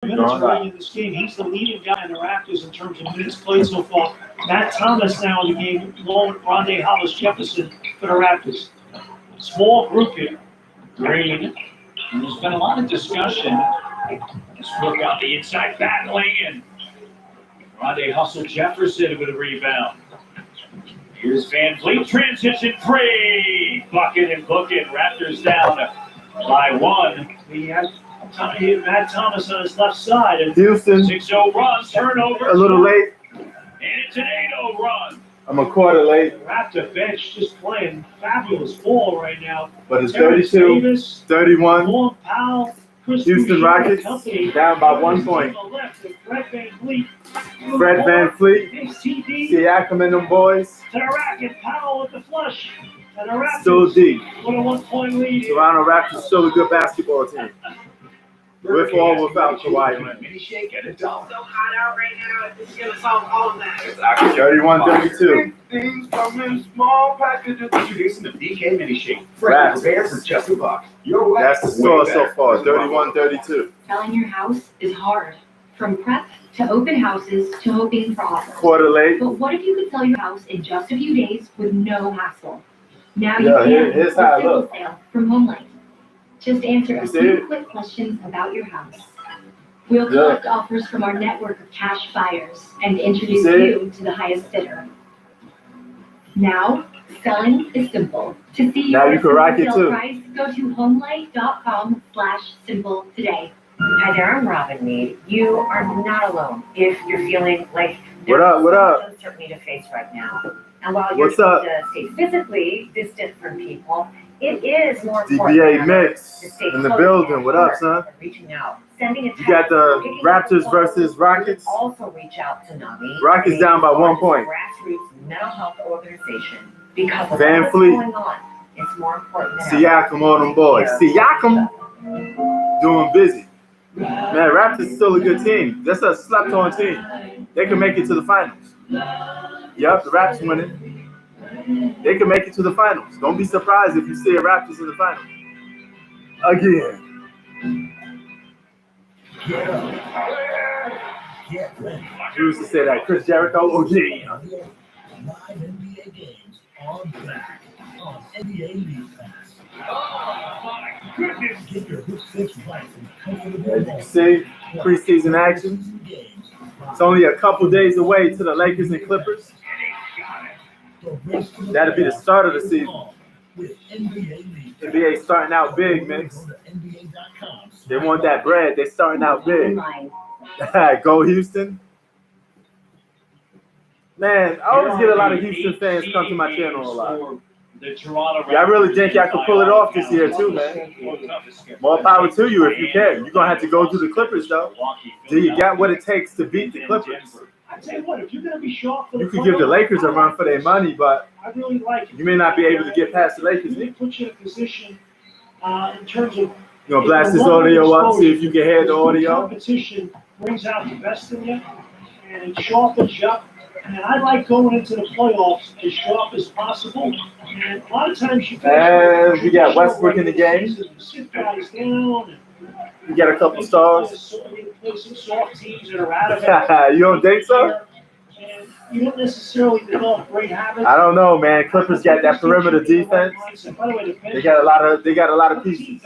minutes already in this game. He's the leading guy in the Raptors in terms of minutes played so far. Matt Thomas now in the game, along with Rondé Hollis-Jefferson for the Raptors. Small group here. Green. And there's been a lot of discussion. Let's look on the inside battling, and Rondé Hollis-Jefferson with a rebound. Here's Van Vliet, transition three. Bucket and booking. Raptors down by one. He had Matt Thomas on his left side. And Houston. 6-0 run, turnover. A little late. And it's an 8-0 run. I'm a quarter late. Raptor bench just playing fabulous ball right now. But it's Terrence 32, Davis, 31. Norm Powell, Chris Houston Boucher, Rockets company. down by 1 point. On the left with Fred Van Vliet. Fred Van Fleet, Big CD. Siakam and them boys. To the racket, Powell with the flush. And the Raptors Still deep. with a 1 point lead. Toronto Raptors still a good basketball team. With or without Kawhi Leonard. Mini shake and a dunk. So hot out right now, it's going to solve all of that. 31-32. Things come in small packages. Introducing the DK mini shake. Raps. Prepared for just $1. Your way. That's the score so far, 31-32. Selling your house is hard. From prep to open houses to hoping for offers. Quarter late. But what if you could sell your house in just a few days with no hassle? Now Yeah, you can here's with how it Simple looks. Sale from HomeLight. Just answer You a see few it? quick questions about your house. We'll Yeah. collect offers from our network of cash buyers and introduce See it? you to the highest bidder. Now, selling is simple. To see Now your you can rock it sale too. price, go to homelight.com/simple today. Hi there, I'm Robin Mead. You are not alone if you're feeling like What up, what so up? much uncertainty to face right now. And while you're What's up? supposed to stay physically distant from people, it is more important DBA than ever Mix to stay in the close building. and What up, alert son? and reaching out, sending a text, You got the picking up Raptors phone. versus Rockets. Also reach out to NAMI. Rockets down by 1 point. Grassroots mental health organization because of Van what's Fleet. going on. It's more important than ever. Siakam, all them boys. Siakam doing busy. Man, Raptors still a good team. That's a slept-on team. They can make it to the finals. Yep, the Raps winning. They can make it to the finals. Don't be surprised if you see a Raptors in the finals. Again. You used to say that. Chris Jericho, oh yeah. Live NBA games are back on NBA League Pass. Oh, my goodness. Get your hook fix right from comfortable As you can see, preseason action. games. It's only a couple days away to the Lakers and Clippers. That'll be the start of the season. With NBA League Pass. NBA starting out big, Mix. Go to NBA.com. They want that bread. They starting out big. Online. Go Houston. Man, I always get a lot of Houston fans come to my channel a lot. The Toronto Yeah, I really think y'all can pull it off this year too, man. More power to you if you can. You're gonna have to go through the Clippers though. Do you got what it takes to beat the Clippers? I tell you what, if you're going to be sharp for the You could give the Lakers a run for their money, but I really like it. you may not be able to get past the Lakers. It puts you in a position in terms of You know, blast this audio up, see if you can hear the audio. Competition brings out the best in you, and it sharpens you up. And I like going into the playoffs as sharp as possible. And a lot of times you And we got Westbrook in the game. You sit guys down. We got a couple stars. Play some soft teams that are out of it. You don't think so? And you don't necessarily develop great habits. I don't know, man. Clippers got that perimeter defense. By the way, the bench- They got a lot of pieces.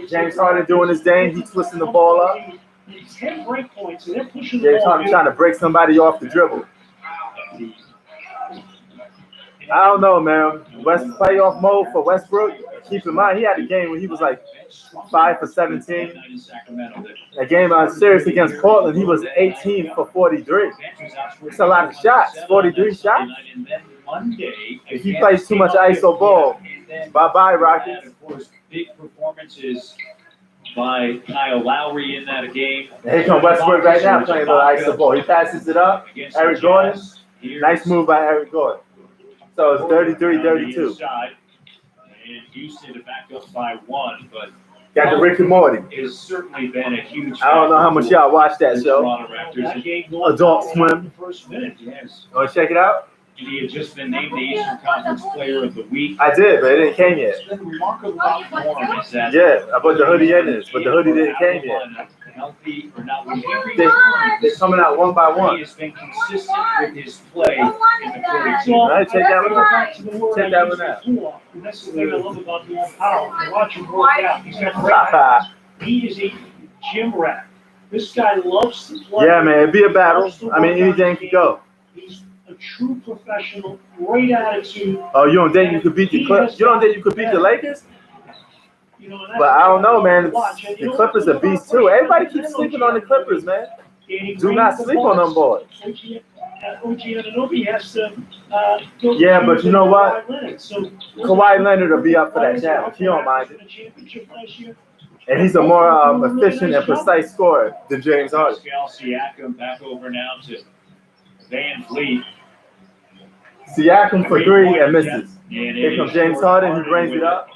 James Harden doing his thing. He's twisting the ball up. 10 break points, and they're pushing the James ball. Harden trying to break somebody off the dribble. I don't know, man. Playoff mode for Westbrook. Keep in mind, he had a game where he was like 5 for 17. That game on series against Portland, he was 18 for 43. It's a lot of shots. 43 shots. If he plays too much ISO ball, bye-bye, Rockets. Of course, big performances by Kyle Lowry in that game. Here comes Westbrook right now playing a little ISO ball. He passes it up. Eric Gordon. Nice move by Eric Gordon. So it's 33-32. And Houston to back up by 1, but Got the Rick and Morty. it's certainly been a huge. I don't know how much y'all watch that the show. Toronto Raptors. That game going Adult down Swim. in the first minute. Yes, Want to check it out? he had just been named the Eastern Conference Player of the Week. I did, but it didn't came yet. What's been remarkable about Warren is that Yeah, I put the hoodie in this, but the hoodie didn't came yet. healthy or not when he They're returns, coming out one by he one. has been consistent with his play in the 42. Well, All right, take that one I go out. back to the word Take I that used one out. before, and that's the thing I love about Norm Powell. I watch him work out. He's got great hands. He is a gym rat. This guy loves to play. Yeah, man, it'd be a battle. I mean, anything could go. He's a true professional, great attitude. Oh, you don't think you could beat the Clippers? You don't think you could beat the Lakers? You know, and But I don't know, man. watch. And you The know Clippers what? are beasts too. Everybody keeps sleeping on the Clippers, man. Do not sleep on them boys. OG Anunoby has to go Yeah, but you know what? Kawhi Leonard. So Kawhi Leonard will be up for that challenge. He don't mind it. And he's a more efficient and precise scorer than James Harden. Pascal Siakam back over now to Van Fleet. Siakam for three and misses. And Here it comes is James Harden. He brings it up.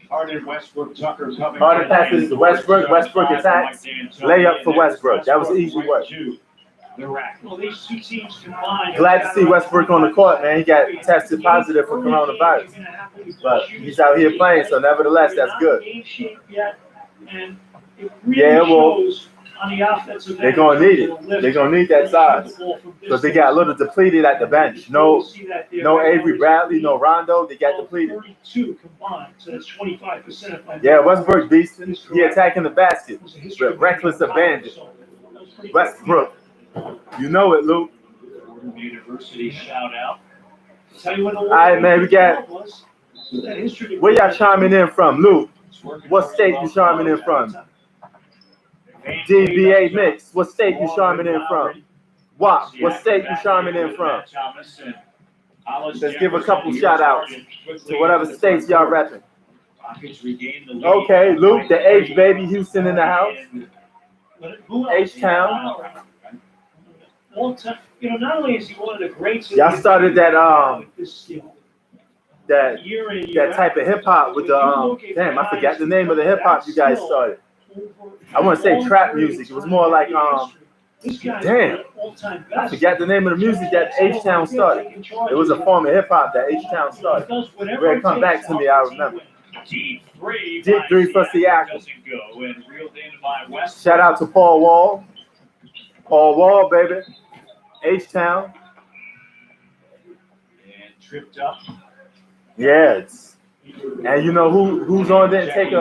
Harden, Westbrook, Tucker coming. Harden passes to Westbrook. Westbrook attacks. Layup for Westbrook. That was easy work. The rack. Well, these two teams combined. Glad to see Westbrook on the court, man. He got tested positive for coronavirus. But he's out here playing, so nevertheless, that's good. Yeah, well, they're going to need it. They're going to need that size. Because they got a little depleted at the bench. No Avery Bradley, no Rondo. They got depleted. 32 combined, so that's 25%. Yeah, Westbrook beasting. He attacking the basket with reckless abandon. Westbrook. You know it, Luke. University shout out. All right, man, we got. Where y'all chiming in from, Luke? What state you chiming in from? DBA Mix. What state you chiming in from? WAP. What state you chiming in from? Let's give a couple shout outs to whatever states y'all repping. Okay, Luke, the H baby, Houston in the house. H-Town. You know, not only is he one of the greats. Y'all started that that type of hip hop with the damn, I forgot the name of the hip hop you guys started. I want to say trap music. It was more like damn, I forgot the name of the music that H-Town started. It was a form of hip hop that H-Town started. When it come back to me, I remember. Deep three for Siakam. doesn't go and reeled in by West. Shout out to Paul Wall. Paul Wall, baby. H-Town. And tripped up. Yeah, and you know who's on there and take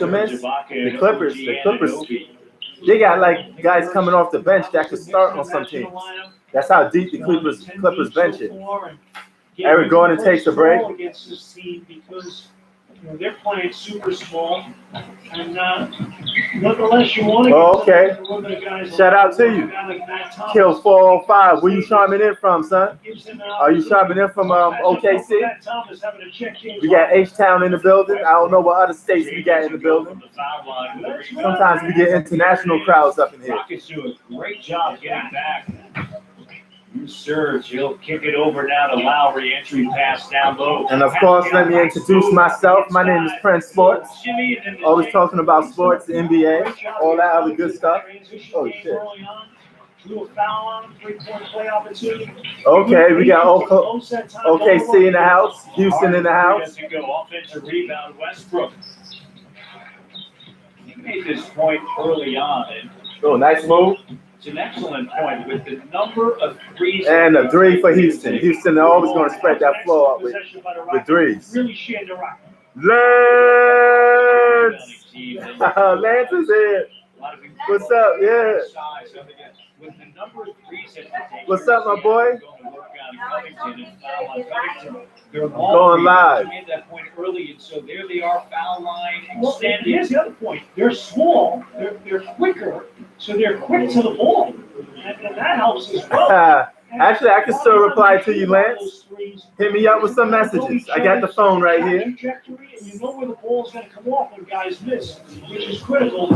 a miss? The Clippers. The Clippers. They got like guys coming off the bench that could start on some teams. That's how deep the Clippers bench is. Eric Gordon takes a break. Against this team because they're playing super small, and nonetheless, you want to. Oh, okay. Shout out to you. Kill 405. Where you chiming in from, son? Are you chiming in from OKC? We got H-Town in the building. I don't know what other states we got in the building. Sometimes we get international crowds up in here. Rockets do a great job getting back. You surge. He'll kick it over now to Lowry. Entry pass down low. And of course, let me introduce myself. My name is Prince Sports. Always talking about sports, the NBA, all that other good stuff. Oh, shit. Okay, we got OKC in the house, Houston in the house. Offensive rebound, Westbrook. He made this point early on. And Oh, nice move. it's an excellent point with the number of threes. And a three for Houston. Houston, they're always going to spread that floor up with threes. Really share the rock. Lance! Lance is here. What's up? Yeah. With the number of threes that they take, What's up, my boy? They're Going live. made that point early, and so there they are, foul line Well, extended. here's the other point. They're small. They're quicker, so they're quick to the ball, and that helps as well. Actually, I can still reply to you, Lance. Hit me up with some messages. I got the phone right here. Trajectory, and you know where the ball's going to come off when guys miss, which is critical.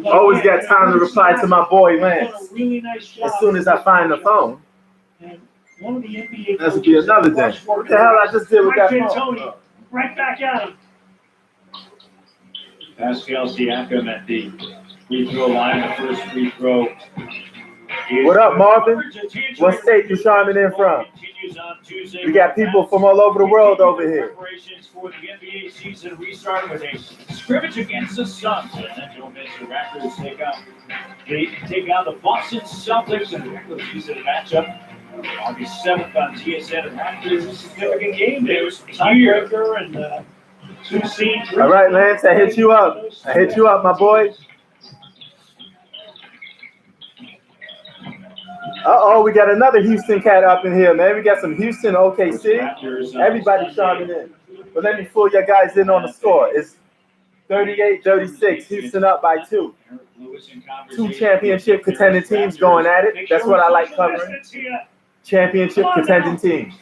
Always got time to reply to my boy Lance. As soon as I find the phone. That's be another day. What the hell I just did with that phone? Right back at him. Pascal Siakam at the free throw line, the first free throw What up, Marvin? What state you chiming in from? We got people from all over the world over here. Preparations for the NBA season restarting with a scrimmage against the Suns. And then don't miss the Raptors take out the Boston Celtics in a regular season matchup. August 7th on TSN. And Raptors a significant game. There's Tiebreaker and 2 seed. All right, Lance, I hit you up. My boy. Uh-oh, we got another Houston cat up in here, man. We got some Houston OKC. Everybody chiming in. But let me fool you guys in on the score. It's 38-36. Houston up by 2. 2 championship contending teams going at it. That's what I like covering. Championship contending teams.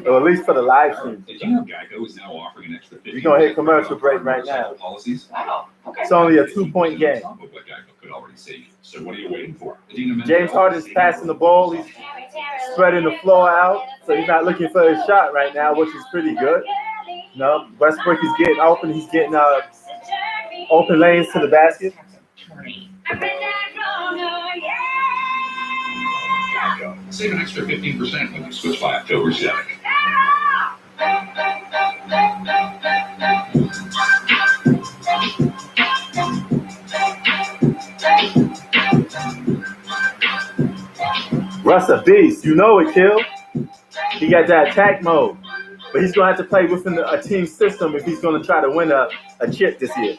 Or at least for the live stream. Did you know Geico is now offering an extra 50%? We're going to hit commercial break right now. Policies? Wow. Okay. It's only a 2-point game. Look like Geico could already save you. So what are you waiting for? James Harden's passing the ball. He's spreading the floor out. So he's not looking for his shot right now, which is pretty good. No, Westbrook is getting open. He's getting open lanes to the basket. Save an extra 15% when you switch by October 7th. Russ a beast. You know it, Kill. He got that attack mode. But he's going to have to play within a team system if he's going to try to win a chip this year.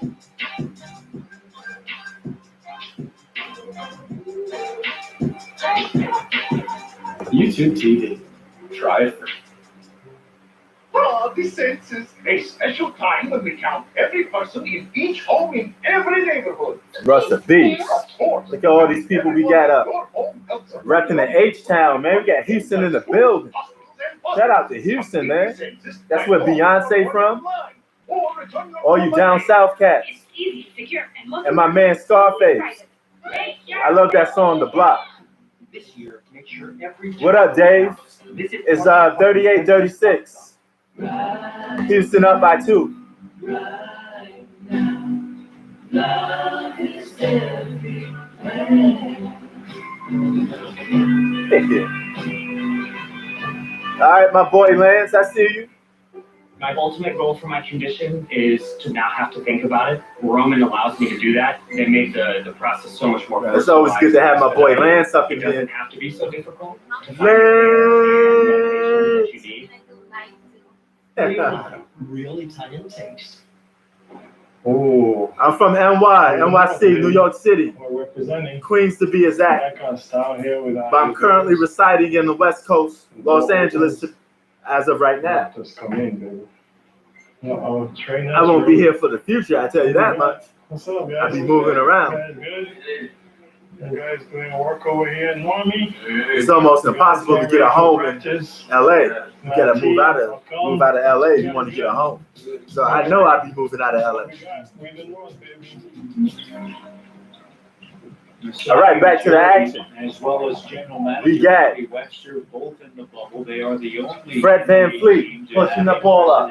YouTube TV. Try it for The census, a special time when we count every person in each home in every neighborhood. Russ a beast. Of course. Look at all these people we got up. Repping the H-Town, man. We got Houston in the building. Shout out to Houston, man. That's where Beyonce from. All you down south cats. And my man Scarface. I love that song, The Block. this year. Make sure every What up, Dave? It's 38-36. Houston up by 2. All right, my boy Lance, I see you. My ultimate goal for my condition is to not have to think about it. Roman allows me to do that. They make the process so much more. It's always good to have my boy Lance up in It doesn't here. have to be so difficult. Really tight intakes. Oh, I'm from NY, NYC, New York City. we're representing Queens to be exact. that kind of style here with But I'm currently residing in the West Coast, Los Angeles, as of right now. Just come in, baby. No, trainer. I won't be here for the future, I tell you that much. What's up, guys? I'll be moving around. You guys good? You guys doing work over here in Normie? It's almost impossible to get a home in LA. You gotta move out of LA if you want to get a home. So I know I'll be moving out of LA. All right, back to the action. As well as general manager We got Bobby Webster, both in the bubble. They are the only Fred VanVleet team to pushing have the ball up.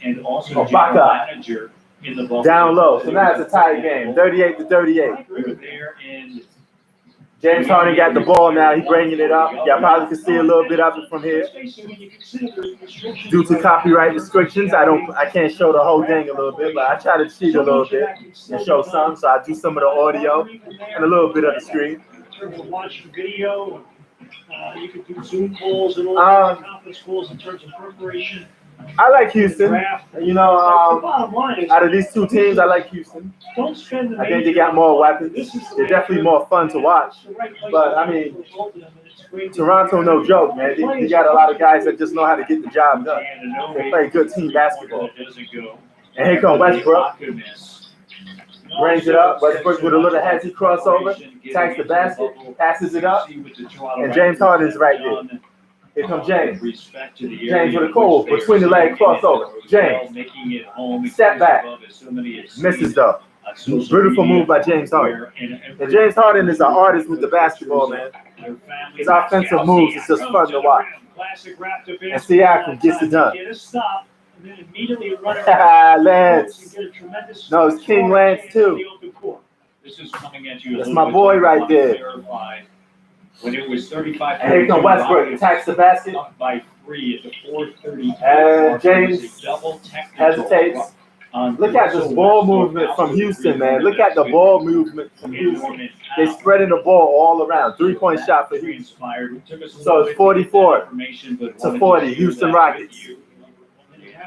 and also Oh, general Baca. manager in the bubble. Down low. So now it's a tie game, 38-38. There in James Harden got the ball now. He's bringing it up. Y'all probably can see a little bit of it from here. Due to copyright restrictions, I can't show the whole thing a little bit, but I try to cheat a little bit and show some. So I do some of the audio and a little bit of the screen. In terms of watching video, you could do Zoom calls and all conference calls in terms of preparation. I like Houston. You know, The bottom line is, out of these two teams, I like Houston. don't spend the I think they got more weapons. They're definitely more fun to watch. But, I mean, Toronto, no joke, man. They got a lot of guys that just know how to get the job done. They play good team basketball. And here comes Westbrook. Brings it up. Westbrook with a little hezzy crossover. Attacks the basket. Passes it up. And James Harden's right there. Here comes James. James with a cold between the leg crossover. James. Step back. Misses though. Beautiful move by James Harden. And James Harden is an artist with the basketball, man. His offensive moves is just fun to watch. And Siakam gets it done. Lance. No, it's King Lance too. This is coming at you. That's my boy right there. When it was 35. And here comes Westbrook, attacks the basket. Up by 3 at the 4:30. And James hesitates. Look at this ball movement from Houston, man. Look at the ball movement from Houston. They're spreading the ball all around. 3-point shot for Houston. So it's 44 to 40, Houston Rockets.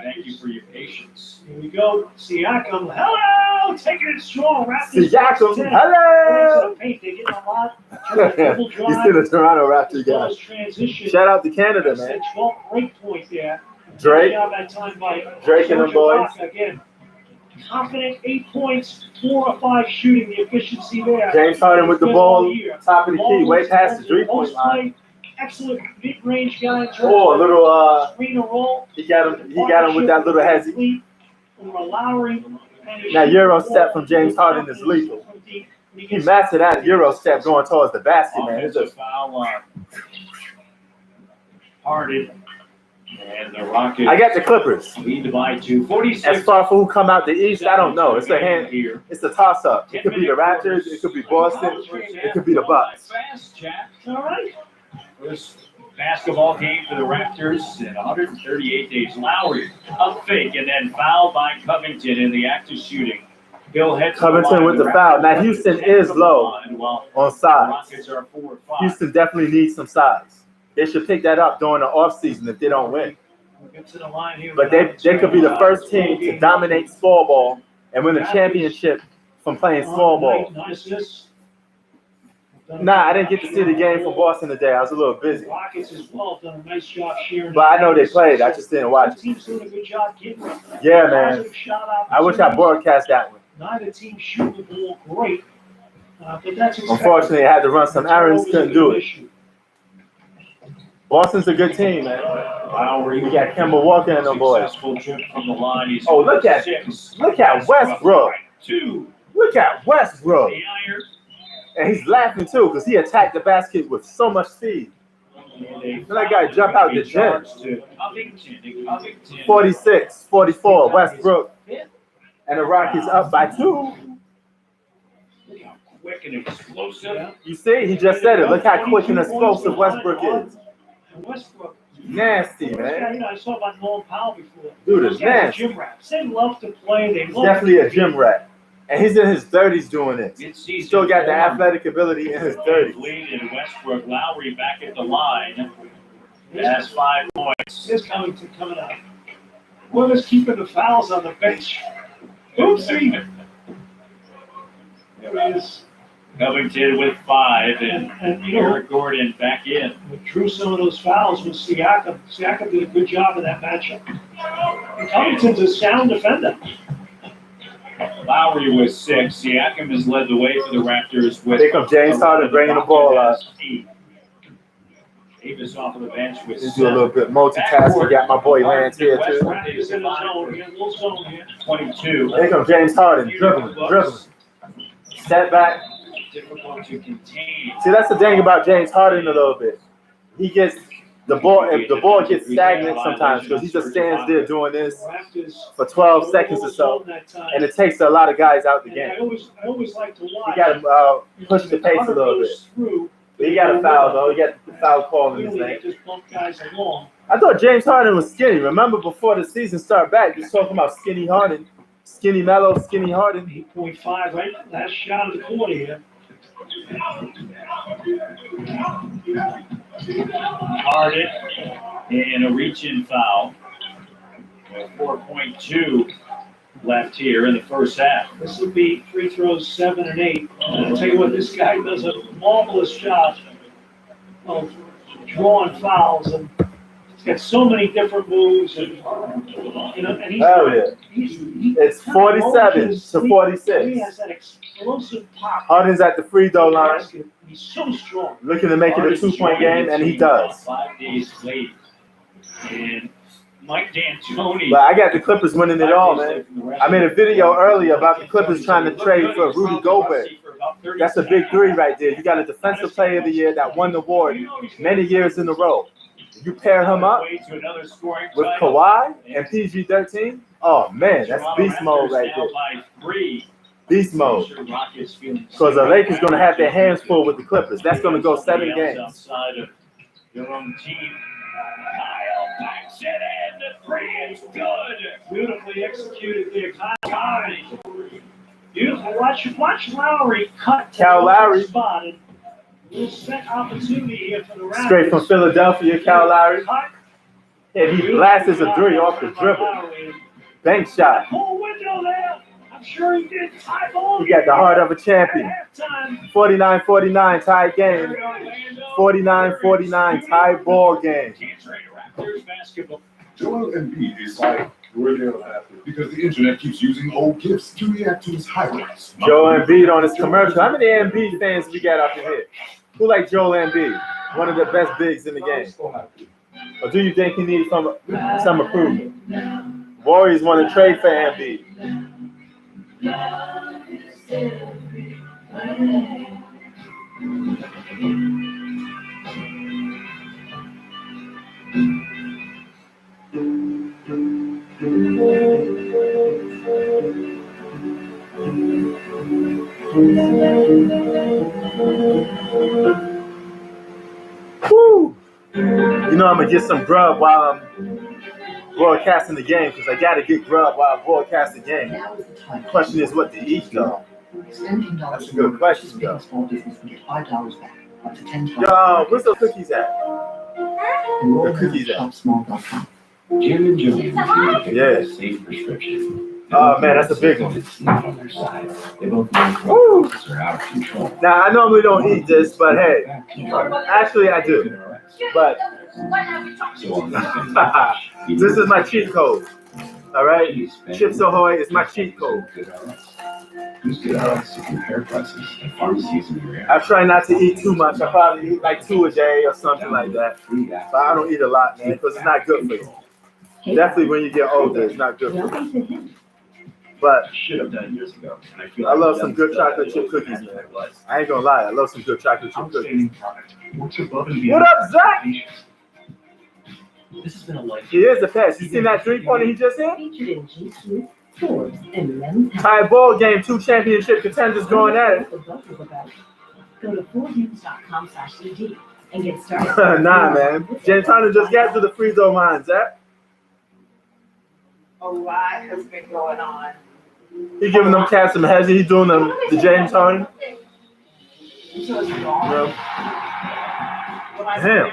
Thank you for your patience. Here we go. Siakam, hello! Taking it strong. Raptors. Siakam, 10. hello! Paint. They get a lot. You see the Toronto Raptors guy. Transition. Shout out to Canada, man. 12 break point there. Drake. That time by Drake and them boys. Again, confident 8 points, 4 or 5 shooting. The efficiency there. James Harden with the ball, top of the key, way past the 3-point line. Excellent mid-range guy. Oh, a little screen roll. He got him with that little hezzy. Now Euro step from James Harden is lethal. He mastered that Euro step going towards the basket, man. It's just foul on Harden. And the Rockets. I got the Clippers. Lead by 2. 46. As far as who come out the East, I don't know. It's a hand. It's a toss-up. It could be the Raptors. It could be Boston. It could be the Bucks. Fast, Jack. All right. First basketball game for the Raptors in 138 days. Lowry up fake and then fouled by Covington in the act of shooting. Bill heads Covington with the foul. Now Houston is low on size. Rockets are 4-5. Houston definitely needs some size. They should pick that up during the offseason if they don't win. But they could be the first team to dominate small ball and win a championship from playing small ball. Nah, I didn't get to see the game from Boston today. I was a little busy. Rockets as well done a nice job sharing. But I know they played. I just didn't watch it. Team's doing a good job getting it. Yeah, man. I wish I broadcast that one. Neither team shoot the ball great, but that's unfortunately, I had to run some errands. Couldn't do it. Boston's a good team, man. Lowry, we got Kemba Walker and them boys. From the line. Oh, look at Westbrook. 2. Look at Westbrook. And he's laughing too because he attacked the basket with so much speed. And that guy jumped out the gym. 46, 44, Westbrook. And the Rockets up by 2. Quick and explosive. You see, he just said it. Look how quick and explosive Westbrook is. Westbrook. Nasty, man. I saw about Nolan Powell before. Dude is nasty. Gym rats. They love to play. They He's love definitely a gym rat. And he's in his 30s doing this. He's still got the athletic ability in his 30s. Lead in Westbrook. Lowry back at the line. Has 5 points. Here's Covington coming out. Whoever's keeping the fouls on the bench. Oopsie. There he is. Covington with 5 and Eric Gordon back in. We drew some of those fouls with Siakam. Siakam did a good job in that matchup. And Covington's a sound defender. Lowry was 6. Siakam has led the way for the Raptors with. Here comes James Harden bringing the ball up. Davis off of the bench with. Let's do a little bit multitasking. Got my boy Lance here too. 22. Here comes James Harden dribbling. Step back. Difficult to contain. See, that's the thing about James Harden a little bit. He gets the ball. If the ball gets stagnant sometimes because he just stands there doing this for 12 seconds or so, and it takes a lot of guys out the game. I always like to watch. You got to push the pace a little bit. But he got a foul though. He got the foul call in his name. I thought James Harden was skinny. Remember before the season started back, he was talking about skinny Harden, skinny Melo, skinny Harden. 8.5, right? Last shot of the quarter here. Harden and a reach-in foul. 4.2 left here in the first half. This will be free throws 7 and 8. I'll tell you what, this guy does a marvelous job of drawing fouls, and he's got so many different moves, and and he's it's 47 to 46. He has that explosive pop. Harden's at the free throw line. He's so strong. Looking to make it a 2-point game, and he does. 5 days late. And Mike D'Antoni. But I got the Clippers winning it all, man. I made a video earlier about the Clippers trying to trade for Rudy Gobert. That's a big 3 right there. You got a defensive player of the year that won the award many years in a row. You pair him up with Kawhi and PG-13. Oh man, that's beast mode right there. beast mode. Rockets feeling Because the Lakers going to have their hands full with the Clippers. That's going to go 7 games. outside of your own team. Kyle backs it in. The three is good. Beautifully executed there, Kyle Lowry. Beautiful. Watch Lowry cut to Kyle the Lowry. spot. And little set opportunity here for the Raptors. Straight from Philadelphia, Kyle Lowry. Cut. And he blasts a 3 off the dribble. Bank shot. Whole window there. I'm sure he did. Tie ball. He got the heart of a champion. At halftime. 49-49 tie game. 49-49 tie ball game. Can't trade Raptors basketball. Joel Embiid is like, really unhappy because the internet keeps using old gifs to react to his highlights. Joel Embiid on his commercial. How many Embiid fans we got up in here? Who like Joel Embiid? One of the best bigs in the game. Or do you think he needs some approval? Warriors want to trade for Embiid. Woo! You know I'm gonna get some grub while I'm broadcasting the game because I gotta get grub while I broadcast the game. The question is what to eat though. That's a good question though. Yo, where's those cookies at? The cookies at? Jim and Joanne Yeah. safe prescription. Oh man, that's a big one. It's not on their side. They both know Woo! are out of control. Now I normally don't eat this, but hey, actually I do. But this is my cheat code. All right, Chips Ahoy is my cheat code. Who's good at to compare prices at pharmacies in your area? I try not to eat too much. I probably eat like 2 a day or something like that. But I don't eat a lot, man, because it's not good for you. Definitely when you get older, it's not good for you. But Should have done years ago. And I feel I love some good chocolate chip cookies, man. I ain't gonna lie, I love some good chocolate chip cookies. Outstanding product. What's above and What beyond? up, Zach? This has been a life. He is a pass. You seen that 3-pointer he just hit? Featured in GQ, Forbes, and Men's Health. Tie ball game, 2 championship contenders going at it. Go to ForbesNews.com/CG and get started. Nah, man. James Harden just got to the free throw line, Zach. A lot has been going on. He giving them cats some heads. He doing the James Harden. Just You gone. know? Damn.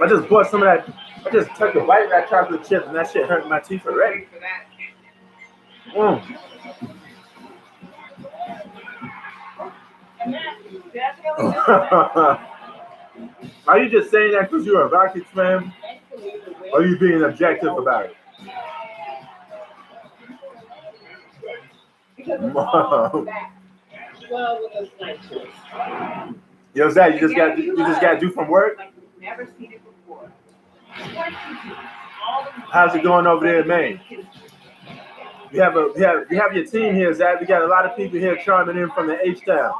I just bought some of that. I just took a bite of that chocolate chip and that shit hurt my teeth already. For that. Are you just saying that because you're a Rockets fan? Or are you being objective about it? Because it's all back. Well, with those night shifts. Yo, Zach, you just got to do from work? Like we've never seen it before. How's it going over there in Maine? You have your team here, Zach. We got a lot of people here charming in from the H-Town.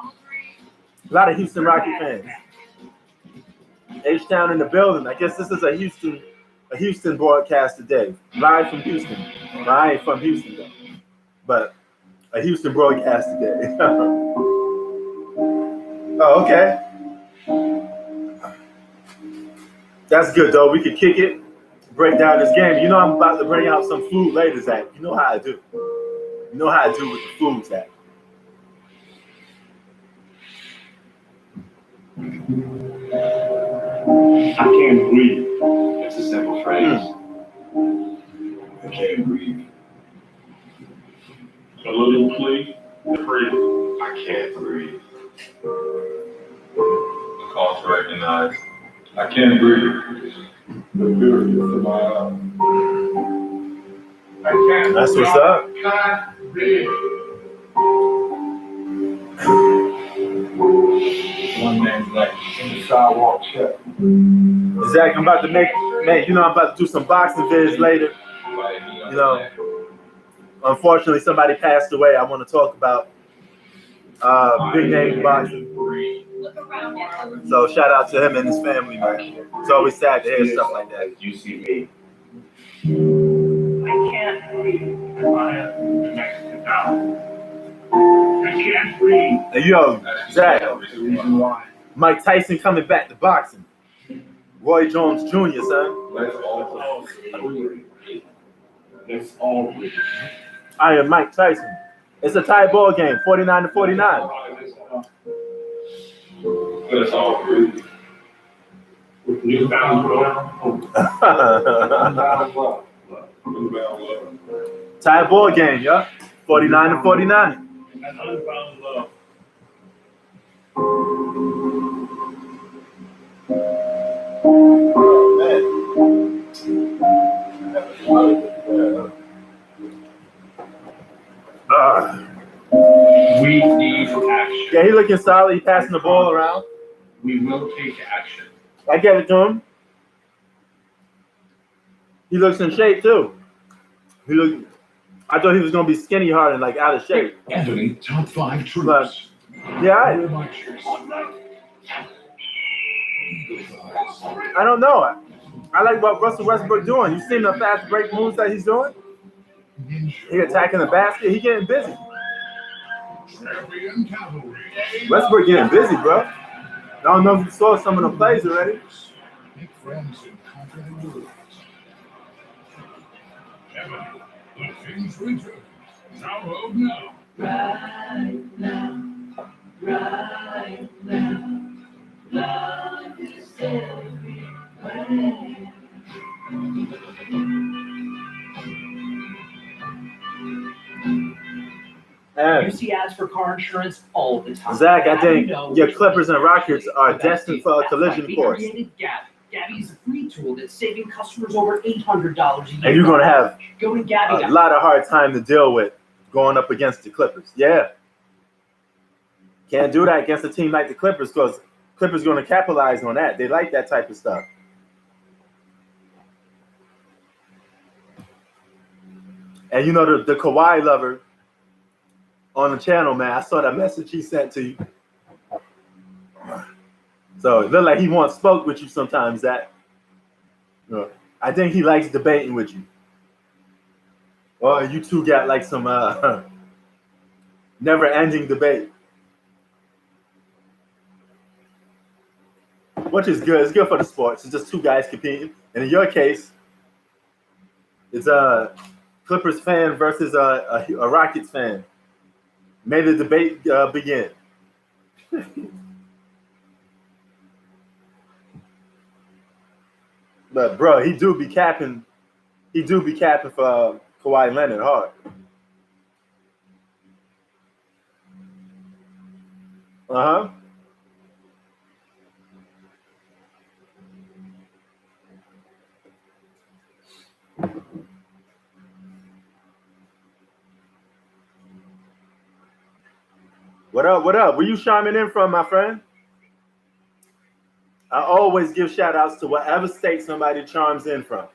A lot of Houston Rocket fans. H-Town in the building. I guess this is a Houston broadcast today. Live from Houston. Well, I ain't from Houston though. But a Houston broadcast today. Oh, okay. That's good though. We could kick it, break down this game. You know I'm about to bring out some food later, Zach. You know how I do. You know how I do with the food, Zach. I can't breathe. It's a simple phrase. I can't breathe. A little plea, breathe. I can't breathe. The cause recognized. I can't breathe. The fear is in my eyes. I can't. That's what's up. Can't breathe. One man's like in the sidewalk check. Zach, I'm about to make you know, I'm about to do some boxing vids later. You know, unfortunately, somebody passed away. I want to talk about big name boxing. So shout out to him and his family, man. It's always sad to hear stuff like that. You see me. I can't breathe via the Mexican town. can't breathe. Hey, yo, Zach, The reason why. Mike Tyson coming back to boxing. Roy Jones Jr., son. That's all. That's all. I am Mike Tyson. It's a tie ball game, 49-49. That's all. Newfound love. Tie ball game, yeah. 49-49. And unbound love. We need action. Yeah, he looking solid. He passing the ball around. We will take action. I get it to him. He looks in shape too. I thought he was gonna be skinny hard and like out of shape. Anthony, top 5 But troops. yeah, I don't know. I like what Russell Westbrook doing. You seen the fast break moves that he's doing? He attacking the basket. He getting busy. Champion cavalry. Westbrook getting busy, bro. I don't know if you saw some of the plays already. Make friends and conquer the world. Heaven, the king's return. Download now. Right now, love is everywhere. You see ads for car insurance all the time. Zach, I think know your which Clippers and Rockets are That's destined for a why collision we course. created Gabby. Gabby's a free tool that's saving customers over $800 a year. And you're going to have Go to Gabby. a lot of hard time to deal with going up against the Clippers. Yeah. Can't do that against a team like the Clippers because Clippers going to capitalize on that. They like that type of stuff. And you know the Kawhi lover on the channel, man, I saw that message he sent to you. So it looked like he wants spoke with you sometimes, Zach. I think he likes debating with you. Well, you two got like some never-ending debate. Which is good. It's good for the sports. It's just two guys competing. And in your case, it's a Clippers fan versus a Rockets fan. May the debate begin. But bro, he do be capping for Kawhi Leonard hard. Uh-huh. What up? What up? Where you chiming in from, my friend? I always give shout outs to whatever state somebody chimes in from.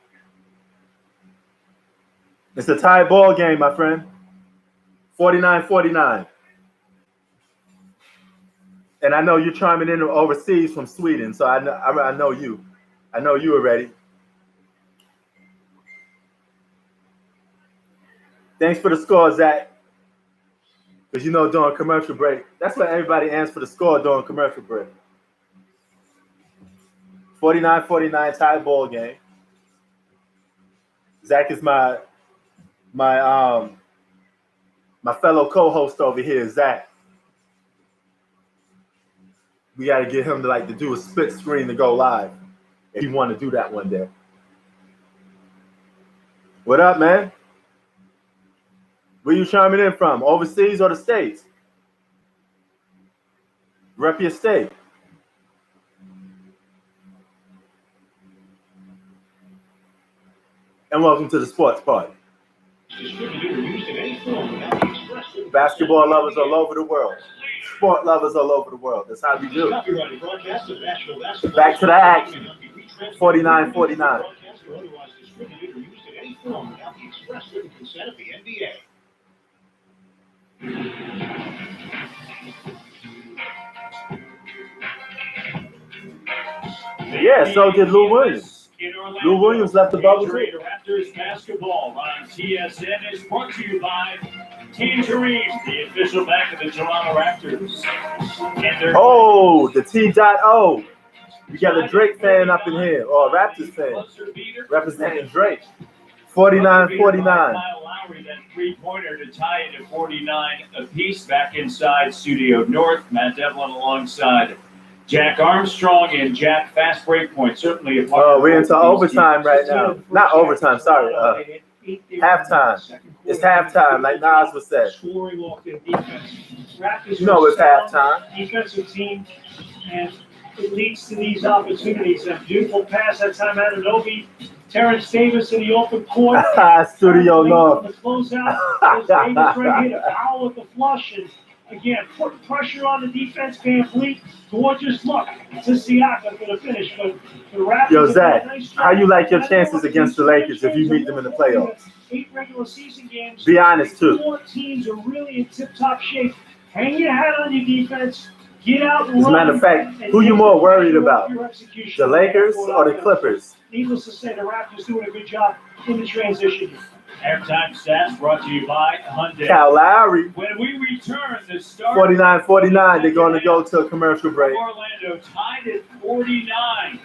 It's a tie ball game, my friend. 49-49. And I know you're chiming in overseas from Sweden, so I know you. I know you already. Thanks for the score, Zach. Because you know during commercial break, that's what everybody answers for the score during commercial break. 49-49 tie ball game. Zach is my fellow co-host over here, Zach. We got to get him to do a split screen to go live if you want to do that one day. What up, man? Where you chiming in from? Overseas or the States? Rep your state. And welcome to the sports party. Basketball lovers all over the world. Sport lovers all over the world. That's how we do. Back to the action. 49-49. Yeah, so did Lou Williams. Lou Williams left the bubble too. Raptors basketball on TSN is brought to you by Tangerines, the official bank of the Toronto Raptors. And Oh, the T.O. We got a Drake fan up in here, or a Raptors fan, representing Drake. 49-49. Kyle Lowry, that three-pointer to tie it at 49 apiece back inside Studio North. Matt Devlin alongside Jack Armstrong and Jack fast break point. Certainly a part. Oh, we're into overtime right now. Not overtime, sorry. Halftime. It's halftime, like Nas was said. Scoring off their defense. Raptors You know it's halftime. defensive team, and it leads to these opportunities. A beautiful pass that time out of Novi. Terrence Davis in the open court. Studio North. The closeout. Davis right here, a foul with the flush, and again, put pressure on the defense. Van Fleet, gorgeous look to Siakam for the finish, but the Raptors. Yo, Zach, how you like your chances against the Lakers if you meet them in the playoffs? 8 regular season games. Be honest too. 4 teams are really in tip-top shape. Hang your hat on your defense. Get out and As a matter of fact, who you more worried about? The Lakers or the Clippers? Needless to say, the Raptors doing a good job in the transition. Halftime stats brought to you by Hyundai. Kyle Lowry. When we return, the start 49-49. They're going to go to a commercial break. Orlando tied at 49.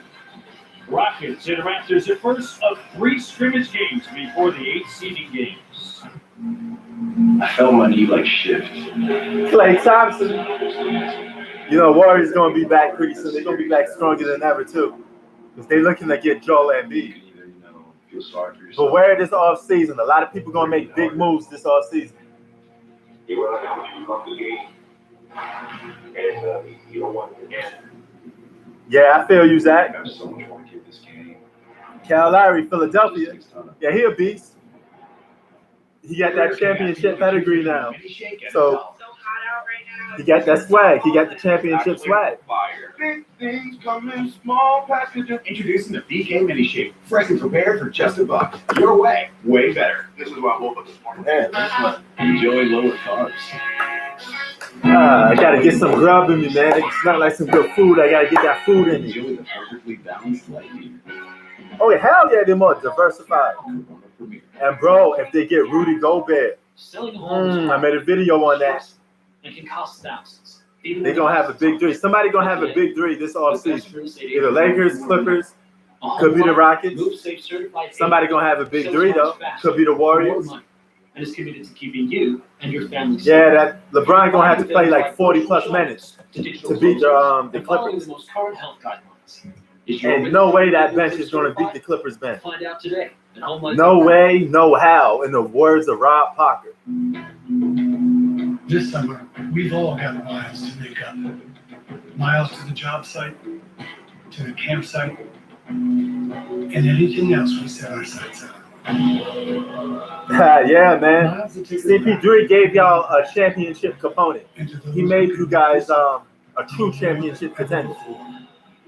Rockets and Raptors at first of 3 scrimmage games before the 8 seeding games. I felt my knee like shift. Klay Thompson. You know, Warriors going to be back pretty soon. They're going to be back stronger than ever, too. Because they're looking to get Joel Embiid. Feel sorry for yourself. But where this offseason, a lot of people going to make big moves this offseason. You love the game. And you don't want to forget. Yeah, I feel you, Zach. I have so much more to give this game. Kyle Lowry, Philadelphia. Yeah, he a beast. He got that championship pedigree now. So he got that swag. He got the championship swag. Big things come in small packages. Introducing the BK Mini Shake, fresh and prepared for just $1. Your way, way better. This is why I woke up this morning. Enjoy lower carbs. I gotta get some grub in me, man. It's not like some good food. I gotta get that food in me. Enjoy the perfectly balanced life here. Oh, hell yeah, they're more diversified. And bro, if they get Rudy Gobert, I made a video on that. It can cost thousands. They're gonna have a big 3. Somebody gonna have a big 3 this offseason. Either Lakers, Clippers, could be the Rockets. Somebody gonna have a big 3 though. Could be the Warriors. And is committed to keeping you and your family safe. Yeah, that LeBron gonna have to play like 40 plus minutes to beat the Clippers. The most current health guidelines. And no way that bench is gonna beat the Clippers bench. Find out today. No way, no how, in the words of Rob Parker. This summer, we've all got miles to make up. Miles to the job site, to the campsite, and anything else we set our sights on. Yeah, man. CP3 gave y'all a championship component. He made you guys a true championship contender,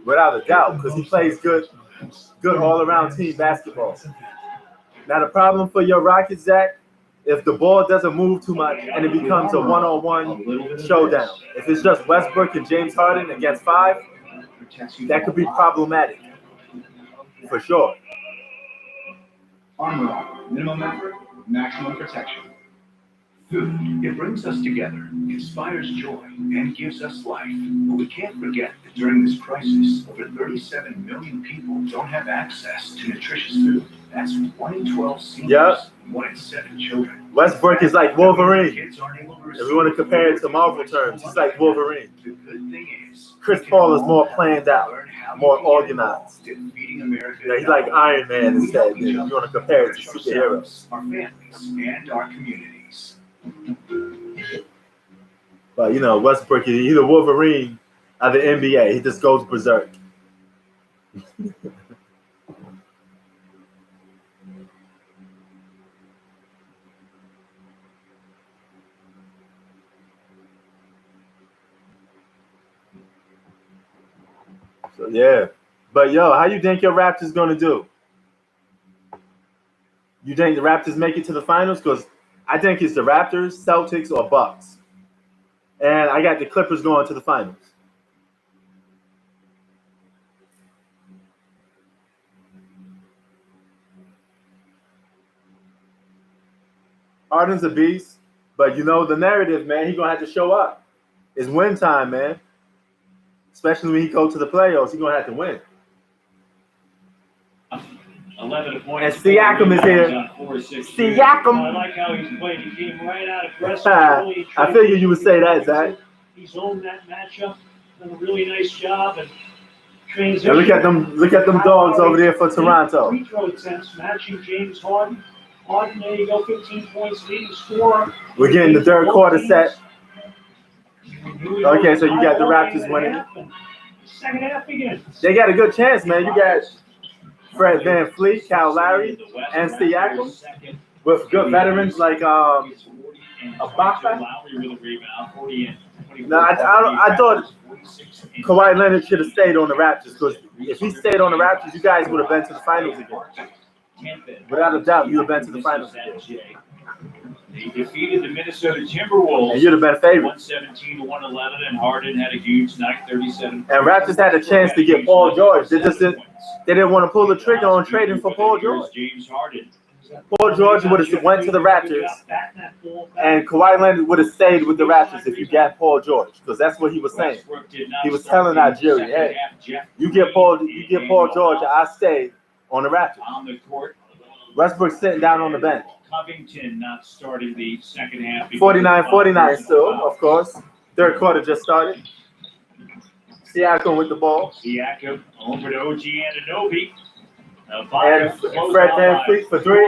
without a doubt, because he plays good all-around team basketball. Now the problem for your Rockets, Zach, if the ball doesn't move too much and it becomes a one-on-one showdown. If it's just Westbrook and James Harden against 5, that could be problematic, for sure. Armor All, minimum effort, maximum protection. Food, it brings us together, inspires joy, and gives us life. But we can't forget that during this crisis, over 37 million people don't have access to nutritious food. That's 1 in 12 seniors, 1 in 7 children. Westbrook is like Wolverine. If we want to compare it to Marvel terms, he's like Wolverine. The good thing is, Chris Paul is more planned out, more organized. Yeah, he's like Iron Man instead. If you want to compare it to superheroes. Our families and our communities. But you know, Westbrook, he's a Wolverine of the NBA. He just goes berserk. So yeah. But yo, how you think your Raptors gonna do? You think the Raptors make it to the finals? Because I think it's the Raptors, Celtics, or Bucks. And I got the Clippers going to the finals. Harden's a beast, But you know the narrative, man. He's gonna have to show up. It's win time, man. Especially when he goes to the playoffs, he's gonna have to win. 11 points. And Siakam is here. Siakam. I like how he's played. He came right out aggressive. I figured you would say that, Zach. He's owned that matchup. Done a really nice job. And transition. Look at them dogs over there for Toronto. Free throw attempts matching James Harden. Harden, there you go, 15 points, leading scorer. We're getting the third quarter set. Okay, so you got the Raptors winning. Second half begins. They got a good chance, man. You got Fred VanVleet, Kyle Lowry, and Siakam with good veterans like Ibaka. No, I thought Kawhi Leonard should have stayed on the Raptors because if he stayed on the Raptors, you guys would have been to the finals again. Without a doubt, you would have been to the finals again. They defeated the Minnesota Timberwolves. And you'd have been a favorite. 117-111, and Harden had a huge night, 37. And Raptors had a chance to get Paul George. They didn't want to pull the trigger on trading for Paul George. James Harden. Paul George would have went to the Raptors, and Kawhi Leonard would have stayed with the Raptors if you got Paul George, because that's what he was saying. He was telling Nigeria, "Hey, you get Paul George, I stay on the Raptors." On the court, Westbrook sitting down on the bench. Covington not starting the second half. 49-49 still, of course. Third quarter just started. Siakam with the ball. Siakam over to OG Anunoby. And Fred VanVleet for three.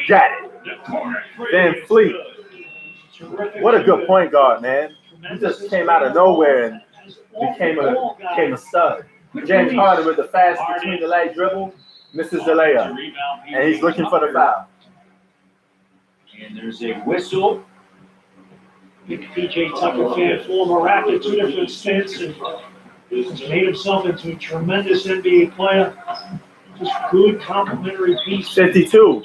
Got it. VanVleet. What a good point guard, man. He just came out of nowhere and became a stud. James Harden with the fast between the leg dribble, misses the layup. And he's looking for the foul. And there's a whistle. Big PJ Tucker fan, former Raptor, 2 different stints, and has made himself into a tremendous NBA player. Just good complimentary piece. 52.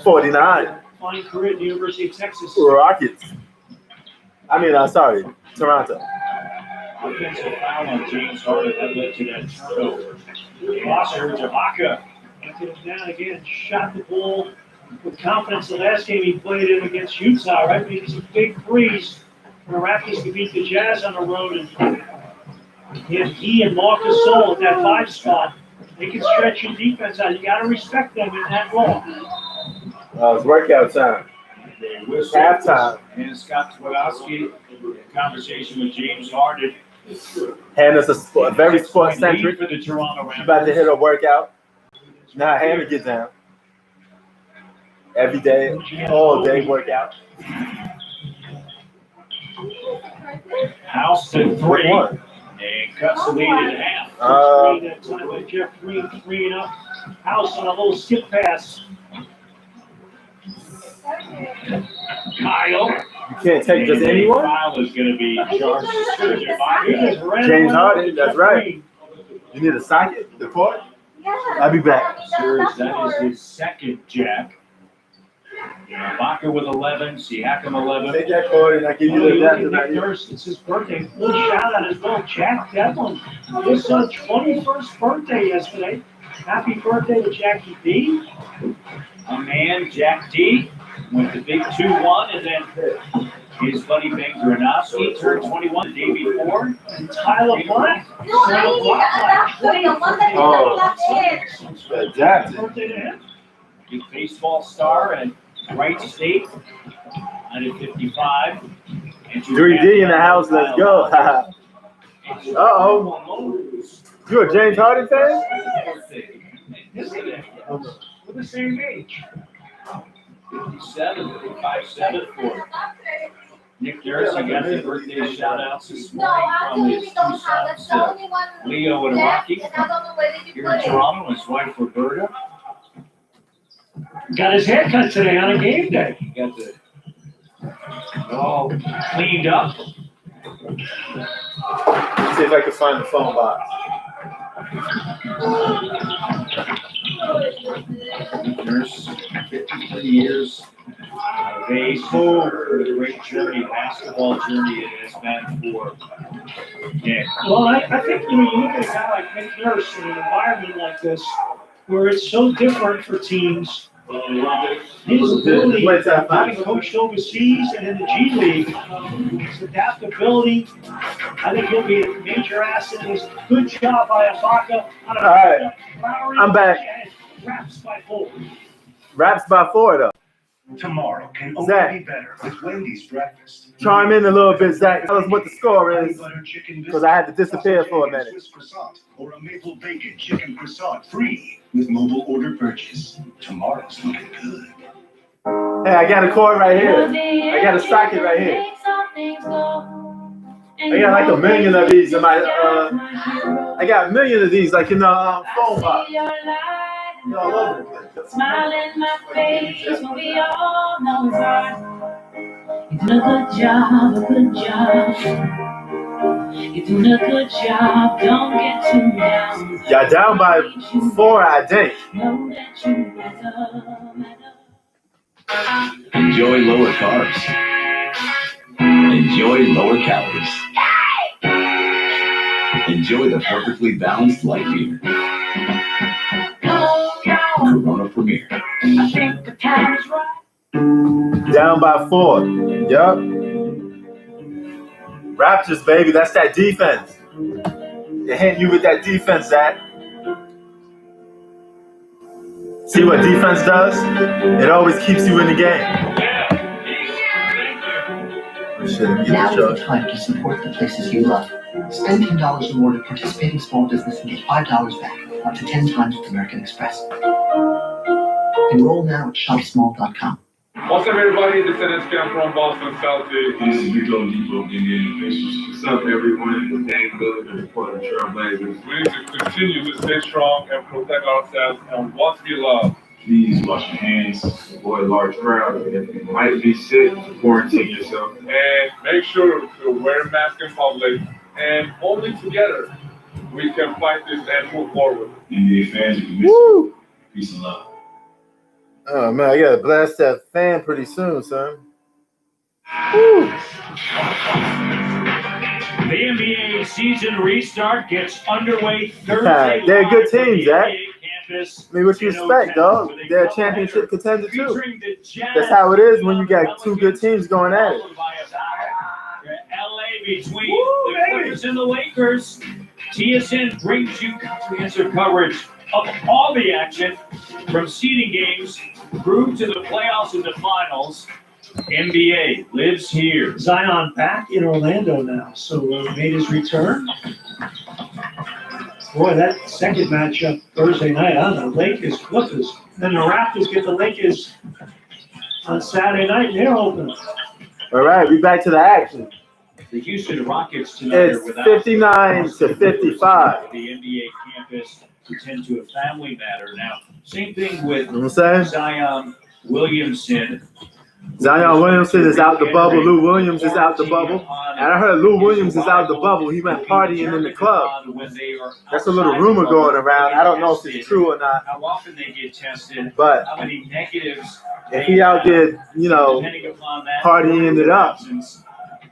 49. Fine career at the University of Texas. Rockets. Sorry, Toronto. Offensive foul on James Harden that led to that turnover. Serge Ibaka. Him down again, shot the ball with confidence. The last game he played in against Utah, right? Making some big threes. The Raptors could beat the Jazz on the road, and he and Marcus Gasol at that 5 spot. They can stretch your defense out. You got to respect them in that role. It's workout time. Halftime. And Scott Twodowski, conversation with James Harden. Hannah's a very sports-centric. For the Toronto Raptors. She's about to hit a workout. Now Hannah get down. Every day, all day workout. House to 3. And cuts the lead in half. That time by Jeff Green, 3 and up. House on a little skip pass. Kyle. You can't take just anyone. Foul is going to be charged to James Harden, that's right. You need a socket, the court? I'll be back. Serge, that is his second jack. Ibaka with 11, Siakam 11. Take that court and I give you the death tonight. It's his birthday. Little shout out as well. Jack Devlin. His 21st birthday yesterday. Happy birthday to Jackie D. A man, Jack D, with the big 2-1, and then his buddy Ben Granowski turned 21 the day before. And Tyler Black. Birthday to him. Big baseball star and Wright State, 155. 3D in the house, let's go. Uh-oh. You a James Harden fan? We're the same age. 57, 57 for Nick Nurse. I got the birthday shout-outs this morning from his 2 sons, Leo and Rocky, here in Toronto, his wife Roberta. Got his hair cut today on a game day. He got the all cleaned up. See if I can find the phone box. Nurse, 53 years of age. What a great journey, basketball journey it has been for Nick. Well, I think you look at a guy like Nick Nurse in an environment like this, where it's so different for teams His ability, having coached overseas and in the G League, his adaptability, I think he'll be a major asset. It was a good job by Ibaka. All right, I'm back. Raps by 4. Raps by 4 though. Tomorrow can only Zach. be better with Wendy's breakfast. Chime in a little bit, Zach. Tell us what the score is, Butter chicken because I had to disappear sausage, for a egg, and minute. Swiss croissant, or a maple bacon chicken croissant free with mobile order purchase. Tomorrow's looking good. Hey, I got a cord right here. I got a socket right here. I got like a million of these in my, I got a million of these like in the phone box. They're all over the place. Smile in my face when we all know it's hard. You're doing a good job, a good job. You're doing a good job, don't get too down. Y'all down by 4, I think. Know that you matter. Enjoy lower carbs. Enjoy lower calories. Enjoy the perfectly balanced light beer. Corona Premier. I think the time is right. Down by 4. Yup. Raptors, baby. That's that defense. They're hitting you with that defense, Zach. See what defense does? It always keeps you in the game. Now is the time to support the places you love. Spend $10 or more to participate in small business and get $5 back, up to 10 times with American Express. Enroll now at shopsmall.com. What's up, everybody? This is Cam from Boston Celtics. This is Rico Depot, Indiana Pacers. What's up, everyone? With Dan Good and the Portland Trail Blazers. We need to continue to stay strong and protect ourselves and what we love. Please wash your hands, avoid large crowds. If you might be sick, quarantine yourself. And make sure to wear a mask in public. And only together we can fight this and move forward. NBA fans, if you miss you, peace and love. Oh man, I gotta blast that fan pretty soon, son. Woo. The NBA season restart gets underway Thursday. They're good teams, Zach. Campus. I mean, what you expect, dog? They're a championship contender too. That's how it is when you got 2 good teams going at it. LA between the Clippers and the Lakers. TSN brings you comprehensive coverage of all the action from seeding games through to the playoffs and the finals. NBA lives here. Zion back in Orlando now, so made his return. Boy, that second matchup Thursday night, I don't know, Lakers, Clippers. Then the Raptors get the Lakers on Saturday night, and they're open. All right, we back to the action. The Houston Rockets tonight It's are without 59 to 55. the NBA campus to tend to a family matter. Now, same thing with You know what I'm saying? Zion Williamson. Zion Williamson is out the bubble. Lou Williams is out the bubble. And I heard Lou Williams is out the bubble. He went partying in the club. That's a little rumor going around. I don't know if it's true or not. How often they get tested, But how many negatives. if he out there, you know, Depending upon that, partying it up,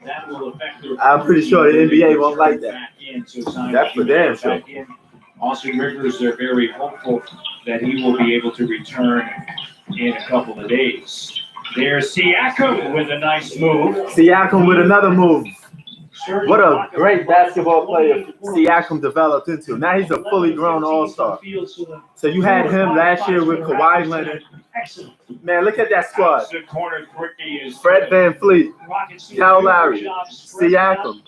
that will affect their I'm pretty sure the NBA won't like that. back in, so Zion That's for can damn get sure. back in. Austin Rivers, they're very hopeful that he will be able to return in a couple of days. There's Siakam with a nice move. Siakam with another move. What a great basketball player Siakam developed into. Now he's a fully grown all-star. So you had him last year with Kawhi Leonard. Man, look at that squad. The corner quickie is Fred Van Fleet, Kyle Lowry, Siakam,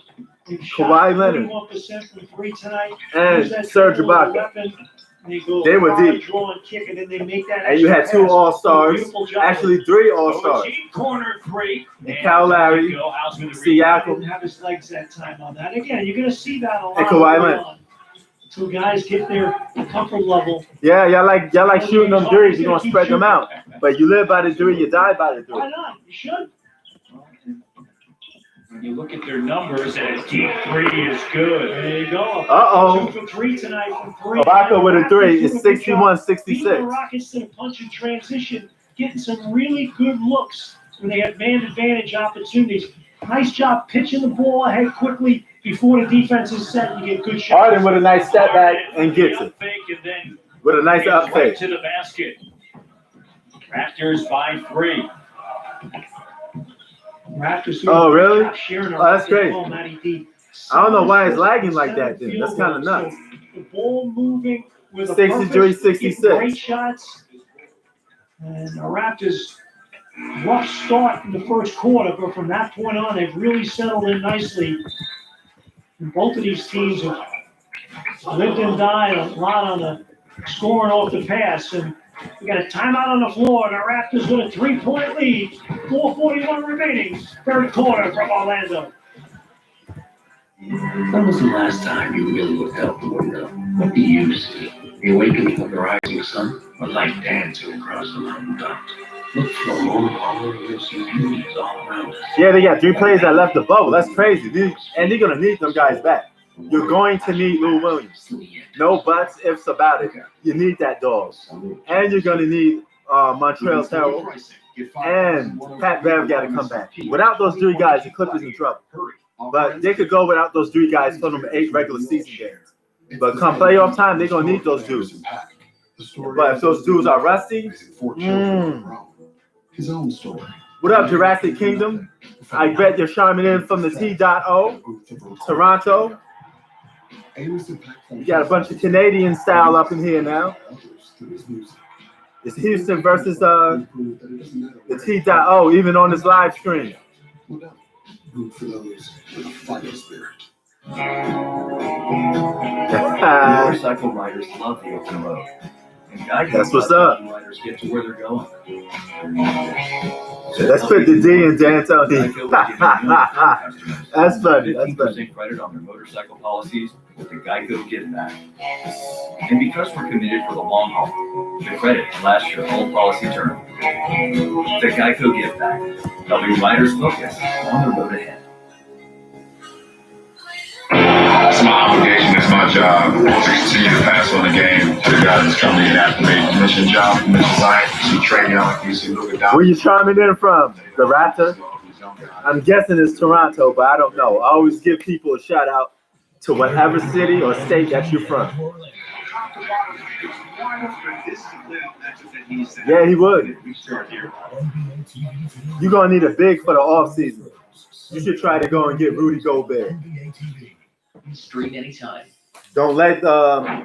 Kawhi Leonard, and Serge Ibaka. They were deep. And you had 2 all-stars, actually 3 all-stars. Corner three. And Kyle Lowry, Siakam, Have his legs that time on that. Again, you're going to see that a lot. and Kawhi Leonard. Until guys get their comfort level. Yeah, y'all like shooting them threes. You're gonna spread them out. But you live by the 3, you die by the 3. Why not? You should. When you look at their numbers, and a deep 3 is good. There you go. Uh-oh. 2 for 3 tonight from 3. Ibaka with a 3 is Beat the 61-66. Rockets to the punch and transition, getting some really good looks when they had man advantage opportunities. Nice job pitching the ball ahead quickly before the defense is set. You get good shots. Harden with a nice step back and gets it. Fake and then With a nice up right fake. to the basket. Raptors by 3. Raptors. Oh, really? Sharing Oh, that's great. ball, Matty D. I don't know why it's lagging like that then. That's kind of nuts. So the ball moving with a 63, purpose, 66. getting great shots. And the Raptors, rough start in the first quarter, but from that point on, they've really settled in nicely. And both of these teams have lived and died a lot on the scoring off the pass. And we got a timeout on the floor, and the Raptors with a 3-point lead. 4:41 remaining, third quarter from Orlando. When was the last time you really looked out the window? What do you see? The awakening of the rising sun, or light dancing across the mountain tops? Look for a moment, all of this beauty is all around us. Yeah, they got 3 players that left the bubble. That's crazy. And they're going to need them guys back. You're going to need Lou Williams. No buts, ifs about it. You need that dog. And you're going to need Montrezl Harrell. And Pat Bev got to come back. Without those 3 guys, the Clippers in trouble. But they could go without those 3 guys for them 8 regular season games. But come playoff time, they're going to need those dudes. But if those dudes are rusty, His own story. What up, Jurassic Kingdom? I bet you're chiming in from the T.O. Toronto. You got a bunch of Canadian style up in here now. It's Houston versus the T.O. even on this live stream. Root for those with a fighting spirit. Motorcycle riders love the open road. That's what's up. Riders get to where they're going. Let's put the D in D'Antoni. That's funny. That's funny. 15% credit on their motorcycle policies with the Geico Give Back. And because we're committed for the long haul, the credit can last your whole policy term. The Geico Give Back, helping riders focus on the road ahead. It's my obligation, it's my job to continue to pass on the game to the guys that's coming in after me. Mission job, mission science. You see Trey Young, you see Luka Doncic. Where you chiming in from? The Raptors? I'm guessing it's Toronto, but I don't know. I always give people a shout out to whatever city or state that you're from. Yeah, he would. You're going to need a big for the offseason. You should try to go and get Rudy Gobert. Stream anytime. Don't let the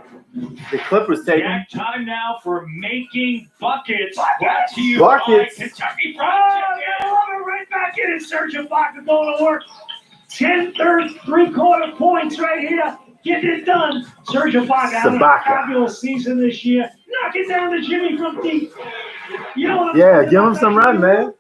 Clippers take him. Time now for making buckets. Brought to you Buckets. by Kentucky Fried Oh, Chicken. right back in, and Serge Ibaka going to work. 10 3/4 points right here. Getting it done. Serge Ibaka having a fabulous season this year. Knocking down the Jimmy from deep. You know what Yeah, give him some run, man.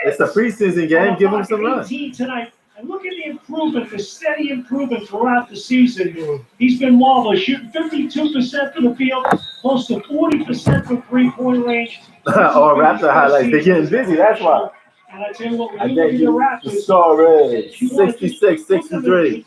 It's a preseason game. Give him some run. 18 tonight. And look at the improvement, the steady improvement throughout the season. He's been marvelous, shooting 52% from the field, close to 40% from three-point range. All Raptor highlights. They're getting busy, that's why. And I tell you what, I when you bet look at the you Raptors, the score is 66, 63.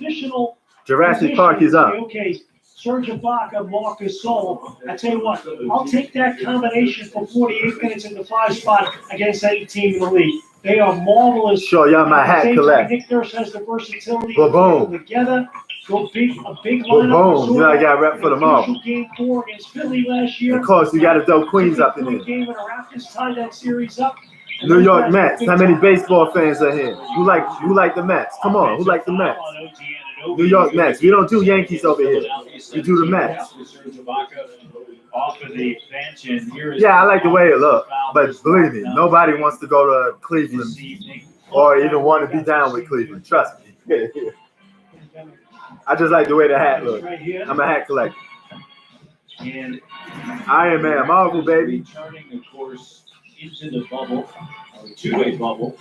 Jurassic Park is up. Okay, Serge Ibaka, Marcus Gasol. I tell you what, I'll take that combination for 48 minutes in the 5 spot against any team in the league. They are marvelous. Sure, y'all my hat collect. Nick Nurse has the versatility Boom. together. Go big, a big Boom. lineup. You know I got rep for the marble. Game 4 against Philly last year. Of course, you got to throw Queens up in there. Game and the Raptors tied that series up. New York Mets. How many baseball fans are here? Who like the Mets? Come on, who like the Mets? New York Mets. We don't do Yankees over here. We do the Mets. Off of the bench, and here is Yeah, I like the way it looks, but believe me, nobody wants to go to Cleveland or even want to be down with Cleveland. Trust me. I just like the way the hat looks. I'm a hat collector. And Iron Man, Marvel, baby. Turning, of course, into the bubble, or the two-way bubble,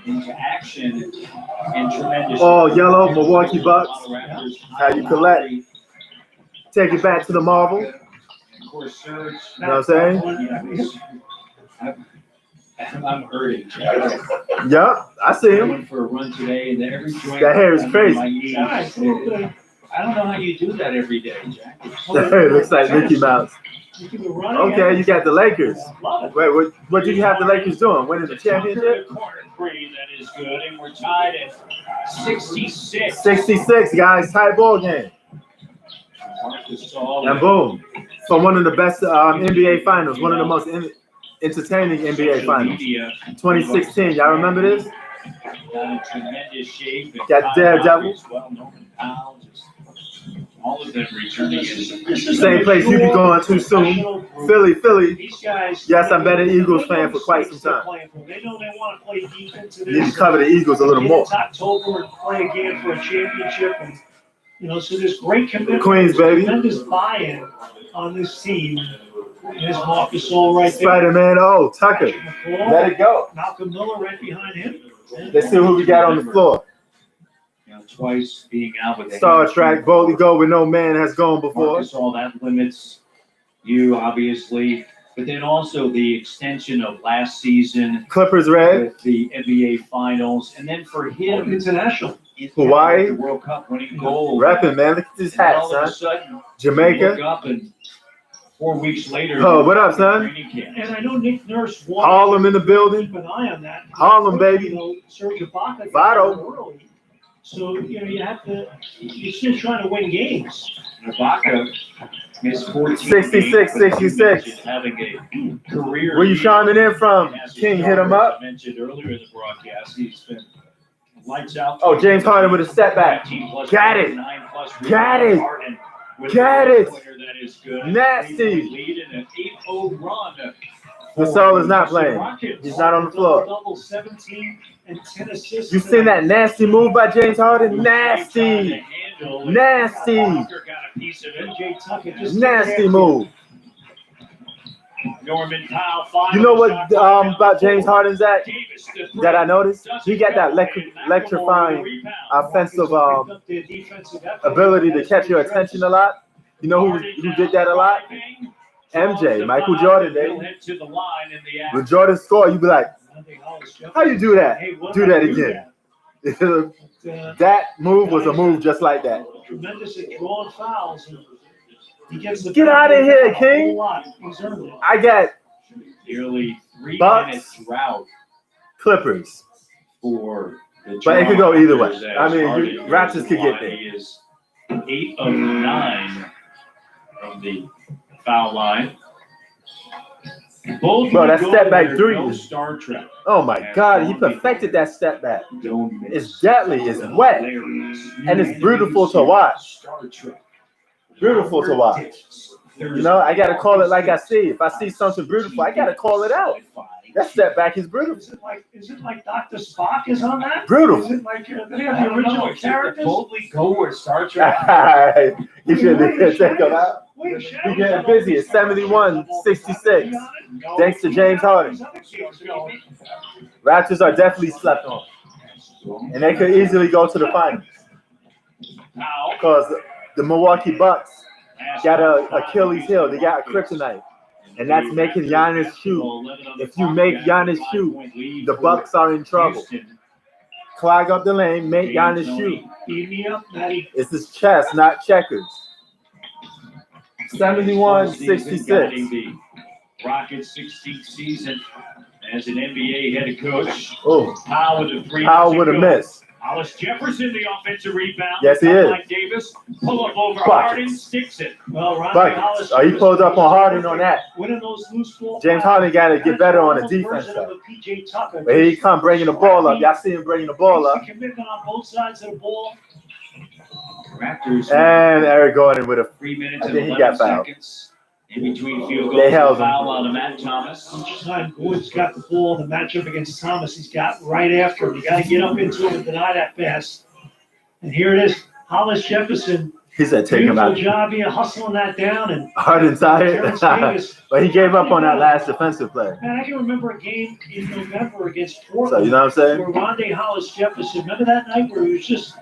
into action and tremendous. Oh, yellow, Milwaukee Bucks. How you collect? Take it back to the Marvel. Of course, Serge. You know what I'm saying? I'm hurting. Yup, I see I him. went for a run today, and every joint. That hair is crazy. I don't know how you do that every day, Jack. That hair looks like Mickey Mouse. Okay, you got the Lakers. Wait, what did you have the Lakers doing? Winning the championship? Corner three, that is good, and we're tied at 66. 66, guys. Tie ball game. And boom. So one of the best NBA finals, one of the most entertaining NBA Finals. Media 2016, y'all remember this? got in tremendous shape. And Got Kyle Daredevil. Lowry as well, Norman Powell, just all of them returning. Same place you be going too soon. Philly. These guys. Yes, I've been an Eagles fan for quite some time. They know they want to play defense. Need to cover the Eagles a little more. It's October and play again for a championship, and so there's great commitment. Queens, baby. Tremendous buy-in on this team. There's Marcus All right there. Spider-Man, Tucker. Let it go. Malcolm Miller right behind him. Let's see who we got on the floor. Twice being out with Star Trek, boldly go where no man has gone before. Marcus, all that limits you, obviously. But then also the extension of last season. Clippers red. With the NBA Finals. And then for him. International. Hawaii. The World Cup winning gold. Repping, man. Look at this hat, all of a son. sudden, Jamaica. Look up and 4 weeks later. Oh, what up, son? And I know Nick Nurse wanted Harlem in the building. keep an eye on that. Harlem, baby. Serge Ibaka got Votto. there early. So, you have to, you're still trying to win games. Ibaka missed 14 66, 66. having a career. Where you chiming in from? King, hit him up. I mentioned earlier in the broadcast, he's been lights out. Oh, James Harden with a step back. Got it. Got it. Got it. Nasty. Lead in an 8-0 run. Gasol is not playing. He's not on the floor. Double 17 and 10 assists. You seen that nasty move by James Harden? Nasty. Nasty. Nasty move. Norman Powell. You know what about James Harden's that I noticed? He got that electrifying offensive ability to catch your attention a lot. You know who did that a lot? MJ, Michael Jordan, baby. When Jordan scored, you be like, how you do that? Do that again. That move was a move just like that. Tremendous at drawing fouls. Get out of here, King. I got nearly 3 Bucks, minutes route Clippers. For the But it could go either way. Raptors, I mean, Harden Raptors could get there. He is 8 of 9 from the foul line. Both Bro, that would step go back there, three no is- Star Trek. Oh my God, he perfected that step back. Don't miss. It's deadly, it's wet, and it's beautiful to watch. Star Trek. Beautiful to watch. You know, I gotta call it like I see. If I see something beautiful, I gotta call it out. That step back is beautiful. Is it like Dr. Spock is on that? Beautiful. Is it like they have the original characters? Boldly go where Star Trek. You should check them out. He's getting busy. It's 71-66. Thanks to James Harden. Raptors are definitely slept on. And they could easily go to the finals. Because the Milwaukee Bucks got a Achilles heel. They got a kryptonite. And that's making Giannis shoot. If you make Giannis shoot, the Bucks are in trouble. Clog up the lane, make Giannis shoot. It's his chess, not checkers. 71-66. Rockets 16th season as an NBA head coach. Oh, Powell with a 3. Powell with a miss. Hollis Jefferson, the offensive rebound. Yes, he is. Like Davis, pull up over Buckets. Harden, sticks it. Well, Ronnie Buckets. Hollis Oh, he pulled up on Harden on that. winning those loose ball James fouls. Harden got to get better on the Almost defense version of side. a PJ Tucker. But here he come bringing the ball up. Y'all see him bringing the ball up. Commitment on both sides of the ball. Raptors. And Eric Gordon with a 3 minutes I and think he 11 got fouled. seconds. In between field They goals, held a him. foul on Matt Thomas. Each time Gordon's got the ball, the matchup against Thomas, he's got right after him. You got to get up into him and deny that pass. And here it is, Hollis Jefferson. He said take him Beautiful out. job here, hustling that down. And Harden tired. Terrence Davis. But he gave up on that last defensive play. Man, I can remember a game in November against Portland. So, you know what I'm saying? Where Rondé Hollis Jefferson, remember that night where he was just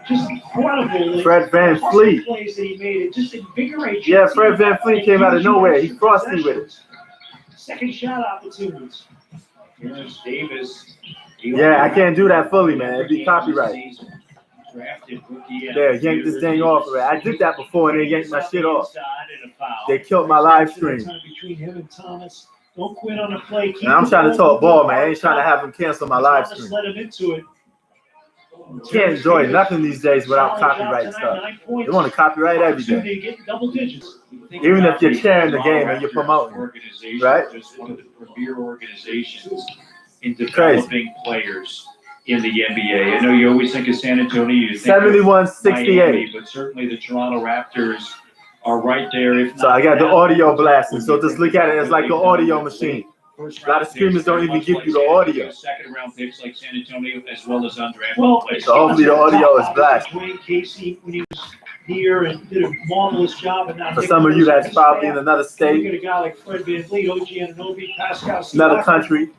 incredible. Fred Van The Fleet. plays that he made, it just invigorates you. Yeah, Fred Van Fleet came out of nowhere. He frosty with it. Second shot opportunities. Terrence Davis. Yeah, I can't do that fully, man. It'd be copyright. Drafted rookie. There, yank this thing off. I did that before and they yanked my shit off. They killed my live stream. Between him and Thomas. Don't quit on the play. Keep And I'm the trying to talk ball, man. I ain't moving. trying to have him cancel my live Thomas stream. let him into it. can't enjoy nothing these days without copyright stuff. They want to copyright everything. They get double digits. Even if you're sharing the game and you're promoting, right? Just one of the premier organizations in developing players in the NBA. I know you always think of San Antonio, you think 71-68. Miami, but certainly the Toronto Raptors are right there. So I got the audio blasting. So just look at it as like an audio machine. A lot of streamers don't even give you the audio. Second round picks like San Antonio as well as undrafted players. So hopefully the audio is blasted. Dwayne Casey, when he was here and did a marvelous job. And For some of you that's probably in another you state, get a guy like Fred VanVleet, OG Anunoby, Pascal another Siakam, country.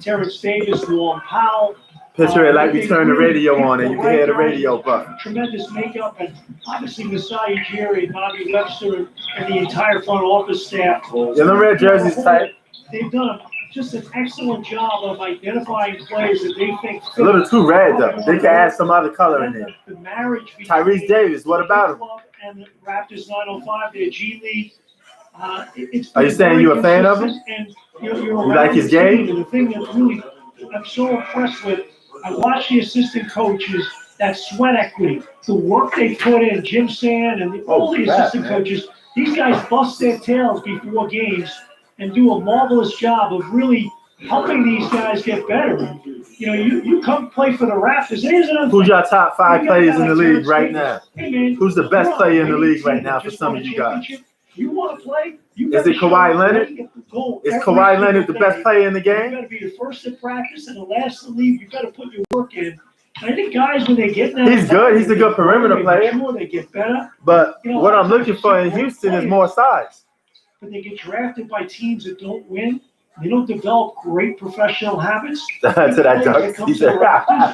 Terrence Davis, Norm Powell. Picture it like we turn the radio on and you can hear the radio button. Tremendous makeup, and obviously Masai Ujiri, Bobby Webster, and the entire front office staff. Yeah, the red jerseys tight. They've done just an excellent job of identifying players that they think A little too red though. They can add some other color in there. the marriage between Tyrese Davis, what about him? and the Raptors 905, their G League. Are you saying you're a fan of him? And you're You like his game? And the thing that really I'm so impressed with, I watch the assistant coaches, that sweat equity, the work they put in, Jim Sand and all the assistant coaches, these guys bust their tails before games and do a marvelous job of really helping these guys get better. You know, you come play for the Raptors. Who's your top 5 players in the league right now? Who's the best player in the league right now for some of you guys? You want to play? Is it Kawhi Leonard? Is Kawhi Leonard the best player in the You game? got to be the first to practice and the last to leave. You got to put your work in. And I think guys, when they get now, He's good. He's a good perimeter player. Sure, they get better. But what I'm looking for in Houston is more size. But they get drafted by teams that don't win. They don't develop great professional habits. To that dunk. He said,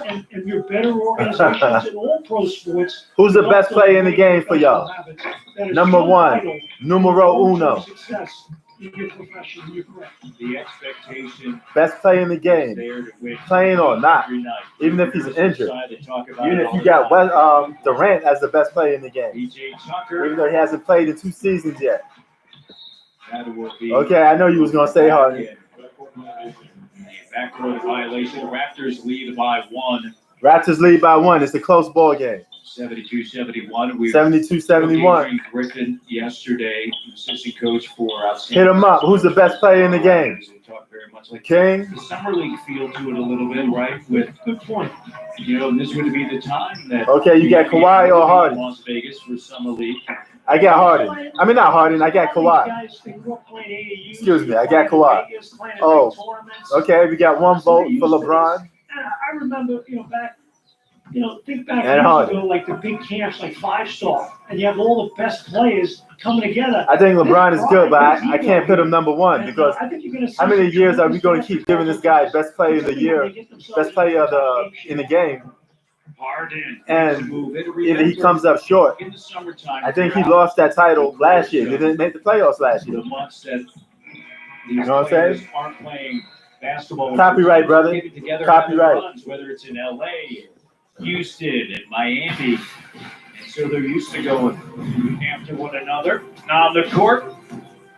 and you're better organizations in all pro sports. Who's the best player in the game for y'all? Number 1, numero uno. Success in your profession, you're correct. The expectation Best player in the game, there to win playing or not, even if he's injured. Even if you got Durant as the best player in the game, even though he hasn't played in 2 seasons yet. Okay, I know you was gonna say Harden. Backcourt violation. Raptors lead by 1. Raptors lead by 1. It's a close ball game. 72-71. 72-71. Griffin yesterday, assistant coach for Hit him up. Who's the best player in the game? King. The summer league feel to it a little bit, right? With good point. You know, this would be the time that. Okay, you got Kawhi or Harden? Las Vegas for summer league. I got Harden. I mean, not Harden. I got Kawhi. Excuse me. I got Kawhi. Oh, okay. We got 1 vote for LeBron. I remember, back, think back And years ago, like the big camps, like 5-star, and you have all the best players coming together. I think LeBron is good, but I can't put him number 1 because how many years are we going to keep giving this guy best player of the year, best player in the game? And if he comes up short, I think he lost that title last year. He didn't make the playoffs last year. You know what I'm saying? Copyright, brother. Copyright. Whether it's in LA, Houston, and Miami. And so they're used to going after one another on the court.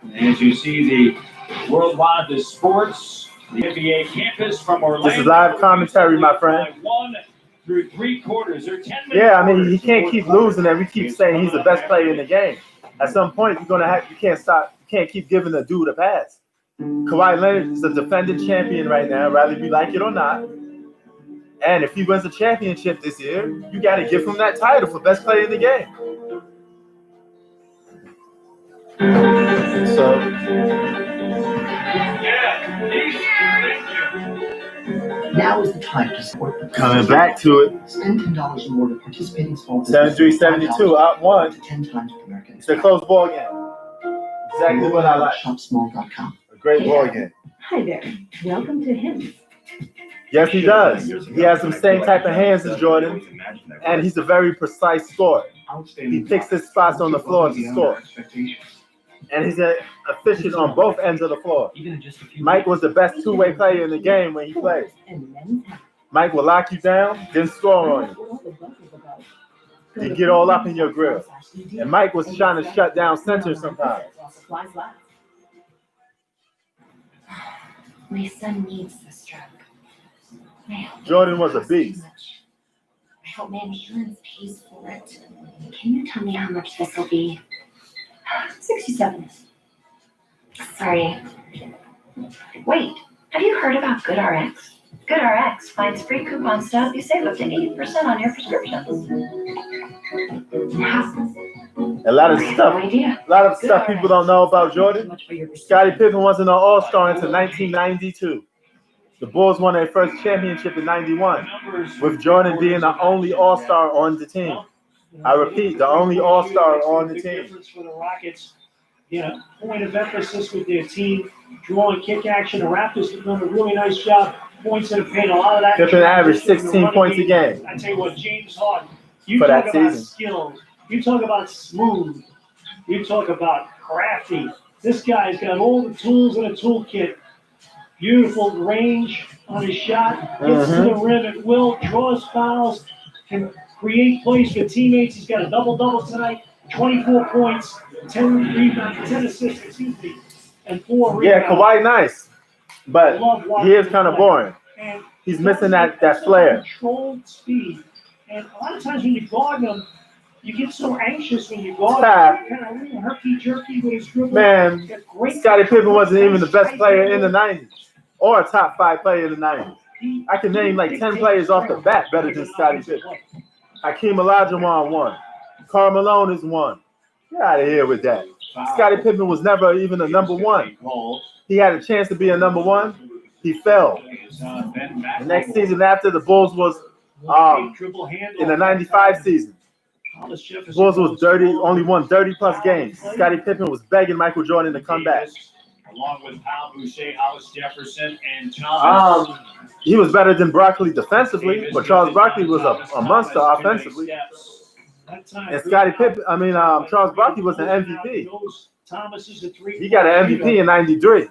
And as you see the Worldwide the Sports, the NBA campus from Orlando. This is live commentary, my friend. 1 through 3 quarters. They're 10 minutes. Yeah, I mean, he can't keep losing, and we keep saying he's the best player in the game. At some point, you can't stop. You can't keep giving the dude a pass. Kawhi Leonard is a defending champion right now, whether you like it or not. And if he wins the championship this year, you got to give him that title for best player in the game. So, now is the time to support the coming back to it. Spend $10 or more to participate in small business. 73-72, up 1. 10 times the American. It's a close ball game. Exactly what I like. Shopsmall.com. A great ball game. Hi there. Welcome to him. Yes, he does. He has the same type of hands as Jordan, and he's a very precise scorer. He picks his spots on the floor to score. And he's efficient on both ends of the floor. Mike was the best 2-way player in the game when he played. Mike will lock you down, then score on you. He'd get all up in your grill. And Mike was trying to shut down center sometimes. My son needs this drug. Jordan was a beast. help my insurance pays for it. Can you tell me how much this will be? 67. Sorry. Wait, have you heard about GoodRx? GoodRx finds free coupons to help you save up to 80% on your prescriptions. A lot of stuff people don't know about Jordan. Scottie Pippen wasn't an All-Star until 1992. The Bulls won their first championship in 91, with Jordan being the only All-Star on the team. I repeat, the only All-Star on the team. Difference for the Rockets. Yeah, point of emphasis with their team, drawing kick action. The Raptors have done a really nice job. Points that have paid a lot of that. Pippen averaged 16 points a game. I tell you what, James Harden, you for talk that about season. skills, you talk about smooth, you talk about crafty. This guy's got all the tools in a toolkit. Beautiful range on his shot, gets to the rim at will, draws fouls, can create plays for teammates. He's got a double-double tonight, 24 points, 10 rebounds, 10 assists, excuse me, and 4 rebounds. Yeah, Kawhi nice, but he is kind of boring. And he's missing that flair. Controlled speed, and a lot of times when you guard him, you get so anxious when you guard him. Kind of a little herky-jerky with his dribble. Man, Scottie Pippen wasn't even the best player in the 90s, or a top 5 player in the 90s. I can name like 10 players off the bat better than Scottie Pippen. Hakeem Olajuwon won. Karl Malone is one. Get out of here with that. Scottie Pippen was never even a number 1. He had a chance to be a number 1. He fell. The next season after, the Bulls was in the 95 season. The Bulls was dirty, only won 30-plus games. Scottie Pippen was begging Michael Jordan to come back. Along with Powell, Boucher, Hollis Jefferson, and Thomas. He was better than Barkley defensively, but Charles Barkley was a monster offensively. And Charles Barkley was an MVP. He got an MVP in 93,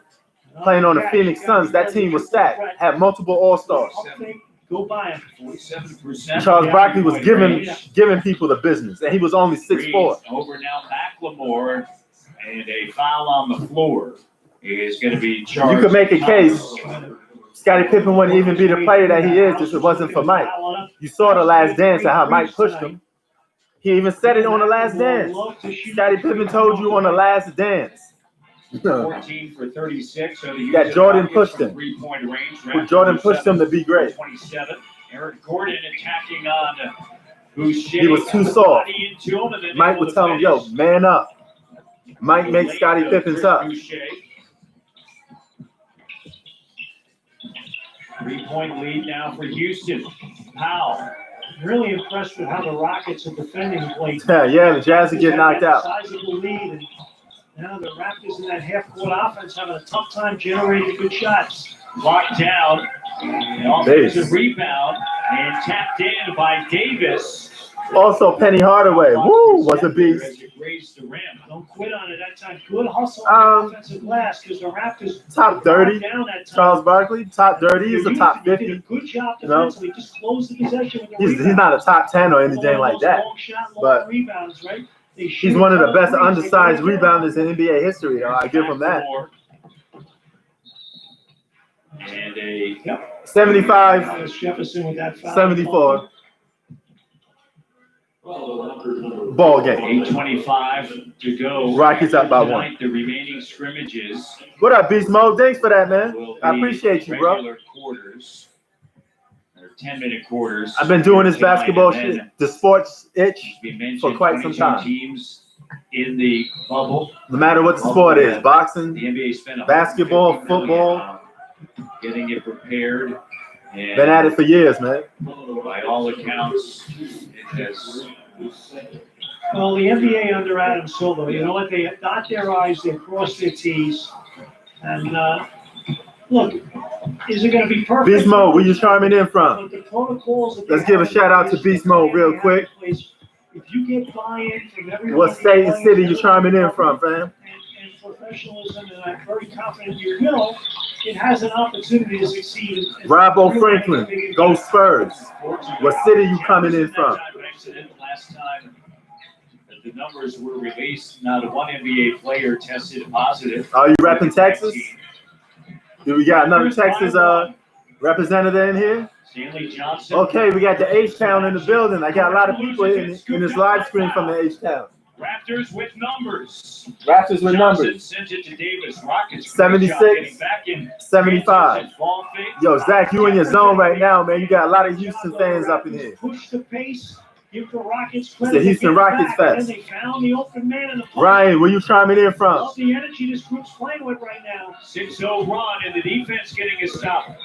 playing on the Phoenix Suns. That team was stacked, had multiple All-Stars. Go by him. 47%. Charles Barkley was giving people the business, and he was only 6'4". Over now, Macklemore, and a foul on the floor is going to be charged. You could make a case. Scottie Pippen wouldn't even be the player that he is if it wasn't for Mike. You saw The Last Dance and how Mike pushed him. He even said it on The Last Dance. Scottie Pippen told you on The Last Dance. 14 for 36. So that Jordan pushed him. Jordan pushed him to be great. 27. Eric Gordon attacking on Boucher. He was too soft. Mike would tell him, yo, man up. Mike makes Scottie Pippen tough. 3-point lead now for Houston. Powell. Really impressed with how the Rockets are defending late. Yeah, the Jazz are getting knocked out. Sizable lead, and now the Raptors in that half-court offense having a tough time generating good shots. Locked down. Offensive rebound and tapped in by Davis. Also, Penny Hardaway. Woo, was a beast. Raised the rim. Don't quit on it that time. Good hustle on the offensive glass because the Raptors top 30. Down that time. Charles Barkley, top 30. He's a top 50. Did a good job defensively. Just close the possession with the he's not a top 10 or anything like that. But rebounds, right? He's one of the best undersized rebounders in NBA history, though. I give him that. And a 75, Jefferson with that foul. 74. Ball game. 8:25 to go. Rockets up by 1. The remaining scrimmages. What up, Beast Mode? Thanks for that, man. I appreciate you, bro. Regular quarters. Or 10-minute quarters. I've been doing this basketball shit, the sports itch, for quite some time. Teams in the bubble. No matter what the sport is, boxing, the NBA spent basketball, football. Getting it prepared. And been at it for years, man. By all accounts, it has. Well, the NBA under Adam Silver, you know what? They dot their I's, they cross their T's. And look, is it going to be perfect? Beast Mode, where you chiming in from? The protocols Let's give a shout out to Beast Mode real quick. If you get buy-in from everyone. What state and city you chiming in from, fam? And professionalism, and I'm very confident you will. It has an opportunity to succeed. Robo Franklin, go Spurs. What city you coming in from? Last time that the numbers were released, not one NBA player tested positive. Are you repping Texas? Do we got another Texas representative in here? Stanley Johnson. Okay, we got the H-Town in the building. I got a lot of people in this live stream from the H-Town. Raptors with numbers. Raptors with Johnson numbers. sent it to Davis. Rockets. 76, 75. Yo, Zach, you in your zone right now, man. You got a lot of Houston fans up in here. Push the pace. Give the Rockets It's credit. the Houston Rockets Fest. They found the open man in the post. Ryan, where you chiming in from? Love the energy this group's playing with right now. 6-0 run, and the defense getting a stop.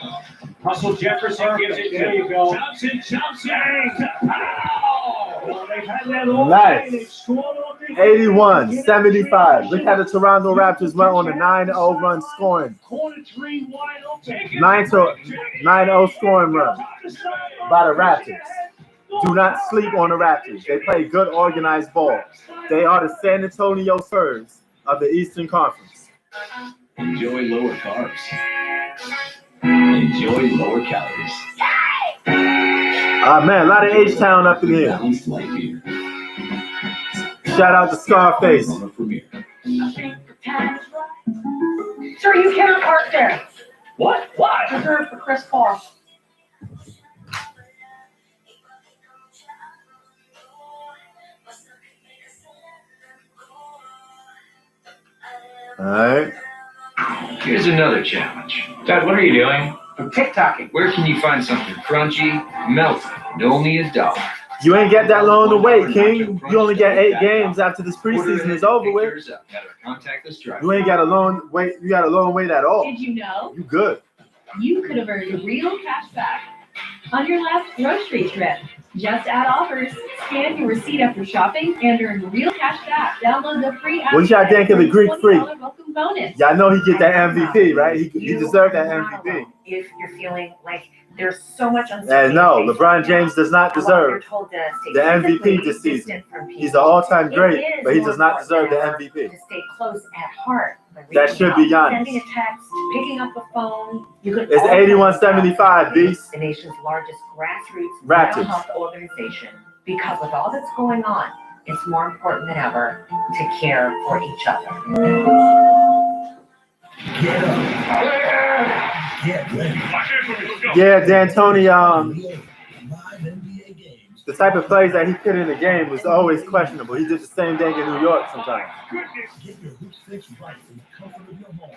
Russell Jefferson gives it There to you go. Johnson. Well, they've had that all Nice. day. They've scored all day. 81-75. Look how the Toronto Raptors went on a 9-0 run scoring. Corner three wide open. 9-0 scoring run by the Raptors. Do not sleep on the Raptors. They play good organized ball. They are the San Antonio Spurs of the Eastern Conference. Enjoy lower carbs. Enjoy lower calories. Ah man, a lot of H-Town up in here. Balanced life here. Shout out to Scarface. Sir, you cannot park there. What? Why? Reserved for Chris Paul. All right. Here's another challenge. Dad, what are you doing? I'm TikToking. Where can you find something crunchy, melty, and only $1? You ain't get that long to wait, King. You only get 8 games after this preseason is over with. You ain't got a long wait. You got a long wait at all. Did you know You good. you could have earned real cash back on your last grocery trip? Just add offers, scan your receipt after shopping, and earn real cash back. Download the free app. What y'all think of the Greek Freak? Welcome bonus. Y'all know he get that MVP, right? He deserved that MVP. If you're feeling like there's so much uncertainty. No, LeBron James does not deserve the MVP this season. He's an all-time great, but he does not deserve the MVP. To stay close at heart. That should be Giannis. Sending a text, picking up the phone. You could It's 81-75, Beast. The nation's largest grassroots Raptors. mental health organization. Because with all that's going on, it's more important than ever to care for each other. Get up. Get ready. Yeah, D'Antoni, the type of plays that he put in the game was always questionable. He did the same thing in New York sometimes. Get your hoop fix right from the comfort of your home.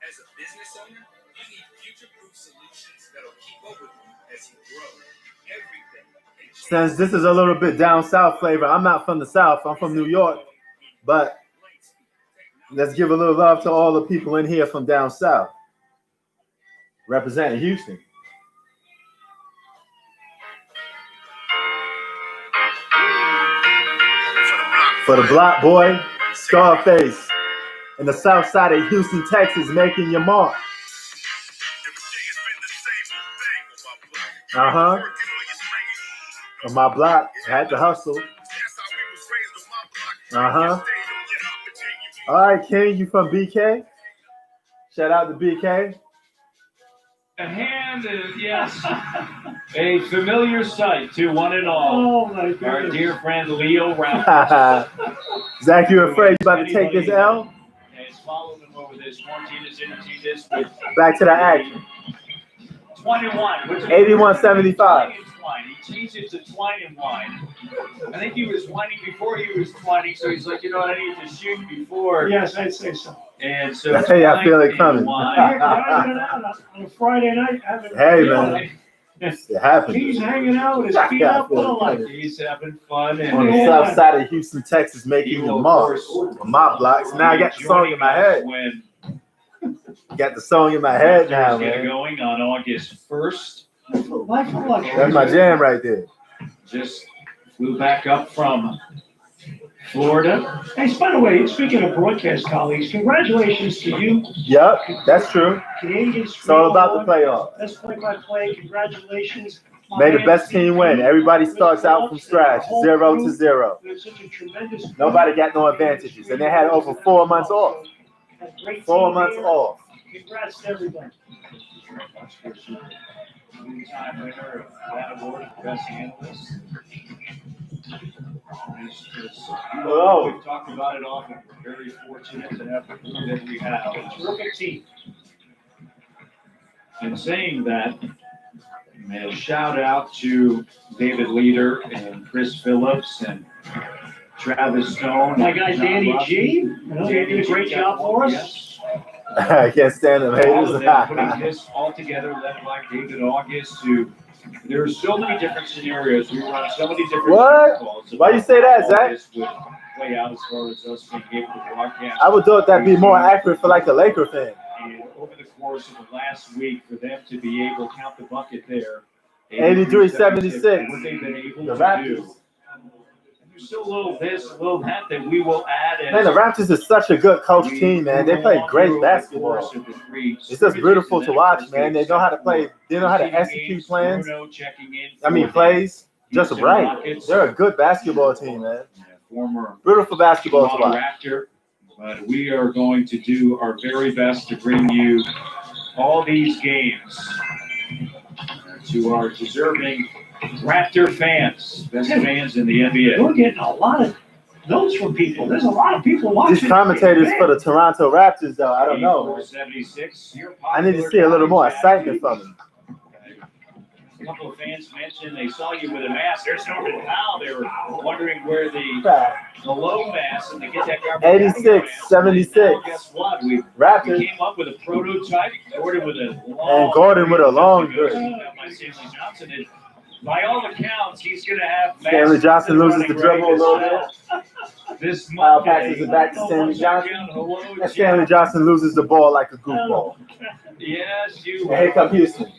As a business owner, you need future-proof solutions that'll keep up with you as you grow. Everything. Since this is a little bit down south flavor, I'm not from the South. I'm from New York, but let's give a little love to all the people in here from down south, representing Houston. For the block boy, Scarface, in the south side of Houston, Texas, making your mark. On my block, had to hustle. All right, King, you from BK? Shout out to BK. A hand is, yes, a familiar sight to one and all. Oh my goodness. Our dear friend Leo Raptors. Zach, you afraid you about to take this L? Has followed him over this. Martinez into this with Back to the action. 21. 81-75. He changed it to twine and wine. I think he was whining before he was twining, so he's like, you know what, I need to shoot before. Yes, I'd say so. And so Hey, I feel it coming. On a Friday night, Hey, man. It happens. He's hanging out with his feet up full of He's having fun. And On the south side of Houston, Texas, making the mark on my blocks. Now I got the song in my head. Got the song in my head now, Get man. going on August 1st. That's my jam right there. Just flew back up from Florida. Hey, by the way, speaking of broadcast colleagues, congratulations to you. Yep, that's true. Canadians. It's all about the playoff. Best play-by-play. Congratulations. May the best team win. Everybody starts out from scratch, 0-0. Nobody got no advantages, and they had over 4 months off. 4 months off. Congrats to everybody. Two-time winner of that award, best analyst. Oh. We've talked about it often. We're very fortunate to have the crew that we have. A terrific team. In saying that, a shout out to David Leader and Chris Phillips and Travis Stone. My guy John Danny Russell. G. They did a great job for us. Yes. I can't stand them All of them haters. putting this all together, led by David August, who there are so many different scenarios. We run so many different What? calls. Why you say that, Zach? This would play out as far as us being able to broadcast. I would thought that'd be more accurate for like a Laker fan. And over the course of the last week, for them to be able to count the bucket there, 83-76. what they've been able The to Raptors. do. And there's still a little this, a little that we will add. Man, the Raptors is such a good coach team, man. They play great basketball. It's just beautiful to watch, man. They know how to play. They know how to execute plans. Plays just right. They're a good basketball team, man. Former Beautiful basketball to watch. Raptor. But we are going to do our very best to bring you all these games to our deserving Raptor fans, best fans in the NBA. We're getting a lot of notes from people. There's a lot of people watching. These commentators for the Toronto Raptors, though, I don't know. 76. I need to see a little more excitement from them. A couple of fans mentioned they saw you with a mask. There's Norman Powell. They were wondering where the low mask and to get that garbage. 86-76. Now, guess what? We Raptors. came up with a prototype. Gordon with a long. And Gordon with a long good. By Stanley Johnson. And by all accounts, he's going to have. Stanley Johnson loses the dribble a little bit. This Kyle passes it back to Stanley Johnson. And Stanley Johnson loses the ball like a goofball. Yes, you. And here comes Houston.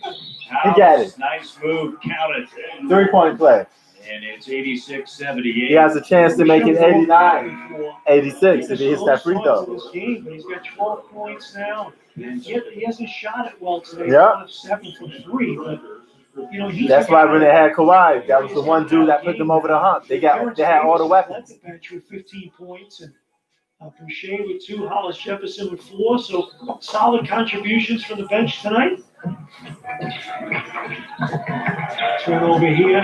He got it. Nice move. Count it. 3-point play. And it's 86-78. He has a chance to make it 89-86 if he hits that free throw. This game, but he's got 12 points now. He hasn't shot it well today. Yeah. 7 from 3, but you know that's why when they had Kawhi, that was the one dude that put them over the hump. They had all the weapons. The bench with 15 points and Boucher with 2, Hollis Jefferson with 4. So solid contributions from the bench tonight. Turnover here.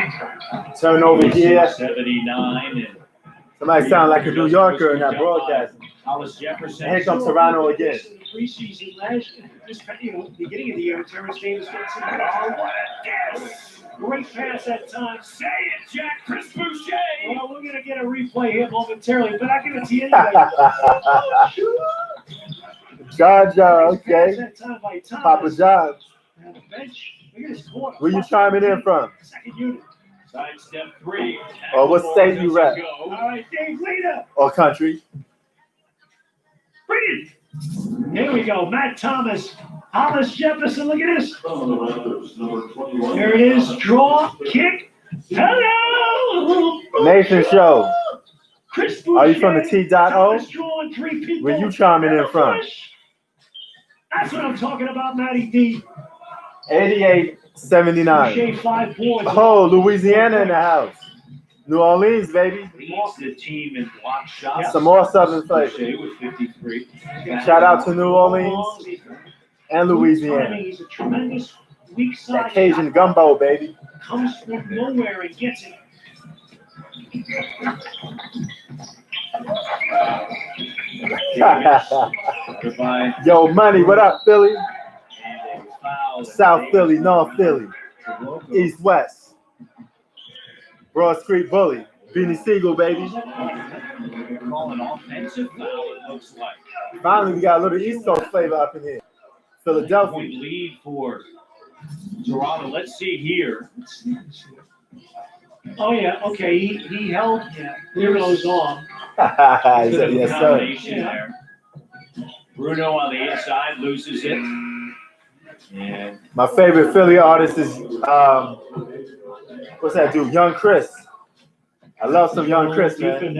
79. And somebody sound like a New Yorker in that broadcast. Hollis Jefferson. And here comes Toronto again. Preseason last year, beginning of the year, Terrence Davis gets in the ball. Great pass that time. Say it, Jack. Chris Boucher. Well, we're going to get a replay here momentarily, but I'll give it to you anyway. Gotcha, okay. That time by Thomas. Papa John's. Now the bench. Look at his corner. Where you chiming in from? Second unit. Side step 3. Or what state you rep? All right, Dave Leader. Or country? Bring it. Here we go. Matt Thomas. Hollis Jefferson. Look at this. There it is. Draw. Kick. Hello. Nathan Show. Chris Are you from the T.O? Drawing 3 people. Where you chiming in from? That's what I'm talking about, Matty D. 88-79. 5 points. Oh, Louisiana in the house. New Orleans, baby. Leads the team in block shots. Some more Southern flavor. With 53. Shout out to New Orleans and Louisiana. He's a tremendous weak side. That Cajun gumbo, baby. Comes from nowhere and gets it. Yo, Money, what up, Philly? South Philly, North Philly, East West. Broad Street Bully, Beanie Siegel, baby. Calling offensive foul, it looks like. Finally, we got a little East Coast flavor up in here. Philadelphia. Lead for Toronto. Let's see here. Oh, yeah, okay, he held Bruno's arm. Yes, sir. There. Bruno on the inside loses it. And my favorite Philly artist is, what's that dude? Young Chris. I love some Young Chris, man.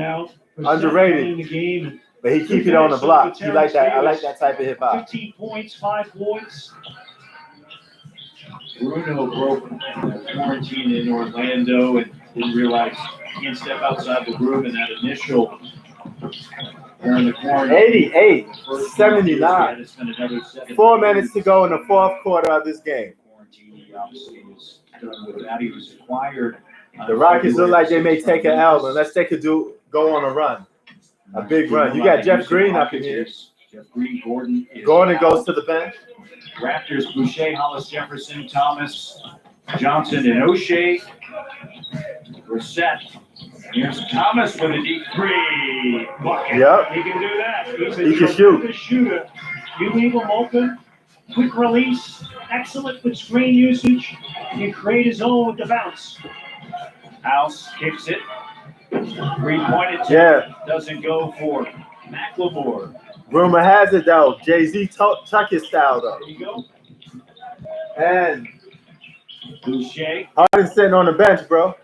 Underrated. But he keep it on the block. He like that. I like that type of hip hop. 15 points, 5 points. Bruno broke quarantine in Orlando and didn't realize he can't step outside the room in that initial during the quarantine. 88-79. 4 minutes to go in the fourth quarter of this game. He obviously was done with that. He was acquired. The Rockets look like they may take an L unless they could go on a run. A big run. You got Jeff Green up in here. Jeff Green, Gordon is Gordon out. goes to the bench. Raptors, Boucher, Hollis, Jefferson, Thomas, Johnson, and O'Shea. We're set. Here's Thomas with a deep three. Bucket. Yep. He can do that. He's a He can shoot. tremendous shooter. You leave him open, quick release, excellent with screen usage, and create his own with the bounce. House kicks it. 3-point attempt. Yeah. Doesn't go for McLemore. Rumor has it though, Jay-Z tuck his style though. There you go. And Boucher. Harden's sitting on the bench, bro.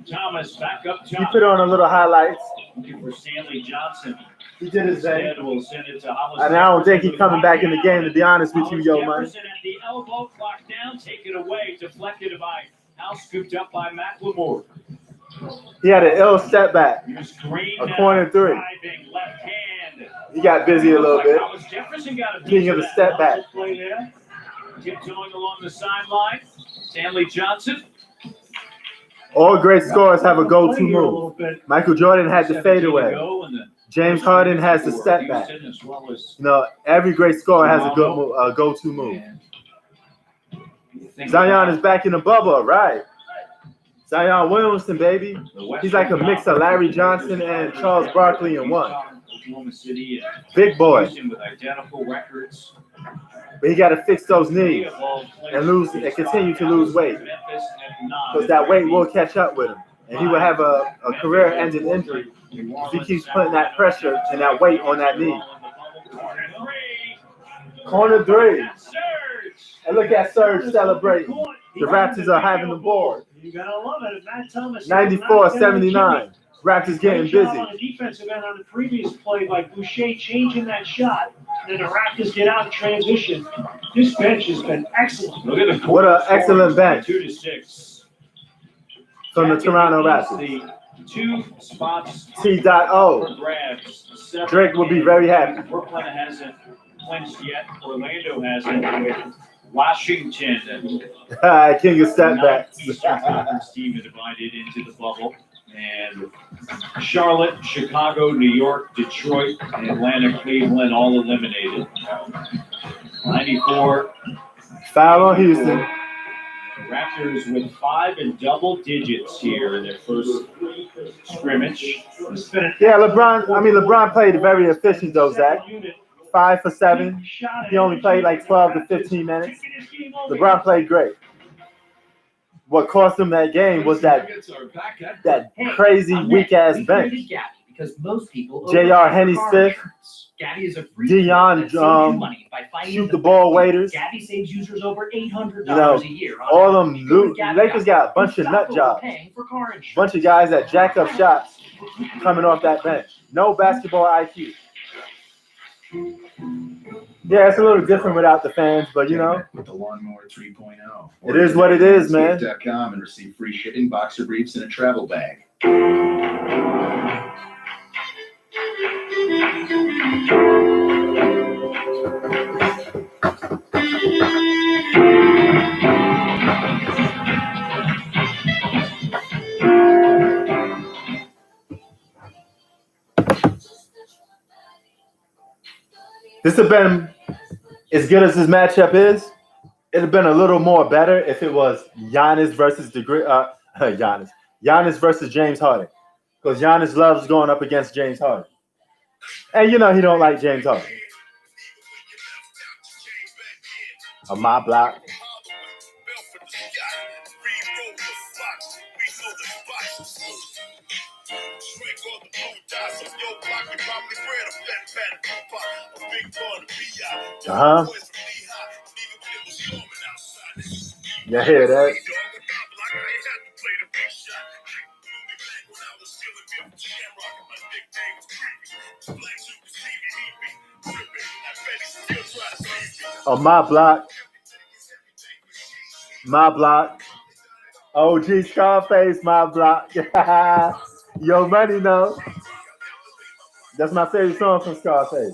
Thomas back up He top. put on a little highlights. Looking for Stanley Johnson. He did his thing. Instead, we'll send it to Hollis. And I don't think he's coming back in the game, to be honest with you, yo, man. Jefferson at the elbow, clock down, take it away, deflected by House, scooped up by McLemore. He had an ill step back. Here's Green A now, corner three. driving left hand. He got busy a little bit. Hollis Jefferson got a King of the step back. Play there. Tiptoeing along the sideline. Stanley Johnson. All great scorers have a go-to Play here a move. little bit. Michael Jordan had the 17 to fadeaway. go in the James Harden has the for step back. Houston as well as You know, every great scorer has a good move, go-to move. Zion is back in the bubble, right? Zion Williamson, baby. He's like a mix of Larry Johnson and Charles Barkley in one. Oklahoma City and Big boy. Houston with identical records. But he got to fix those knees and continue to lose weight. Because that weight will catch up with him. And he will have a career-ending injury if he keeps putting that pressure and that weight on that knee. Corner three. And look at Serge celebrating. The Raptors are having the ball. You gotta love it. Matt Thomas. 94-79. Raptors getting Great job busy. on the defensive end on the previous play by Boucher changing that shot. And then the Raptors get out in transition. This bench has been excellent. Look at the What an excellent bench 2-6. from the Toronto Raptors. The 2 spots T.O. for grabs. Drake will be very happy. Brooklyn hasn't clinched yet. Orlando hasn't. Washington. King of step backs. Eastern Conference team is divided into the bubble. And Charlotte, Chicago, New York, Detroit, Atlanta, Cleveland all eliminated. 94. Foul on Houston. The Raptors with 5 in double digits here in their first scrimmage. Yeah, LeBron played very efficient though, Zach. 5 for 7. He only played like 12 to 15 minutes. LeBron played great. What cost him that game was that crazy weak-ass bench. Because most people J.R. Henny's fifth. Gabby is a free Dion shoot the ball waiters. Gabby saves users over $800 You know, a year. all them Lakers got a bunch of nut jobs. Bunch of guys that jack up shots coming off that bench. No basketball IQ. Yeah, it's a little different without the fans, but you know, With the Lawnmower 3.0. it is what it is, man. Manscaped.com and receive free shipping, boxer briefs, and a travel bag. This would have been as good as this matchup is. It'd have been a little more better if it was Giannis versus Giannis versus James Harden, because Giannis loves going up against James Harden, and you know he don't like James Harden. On my block. You hear that? On my block. My block. OG Scarface, my block. Yo, money, no. That's my favorite song from Scarface.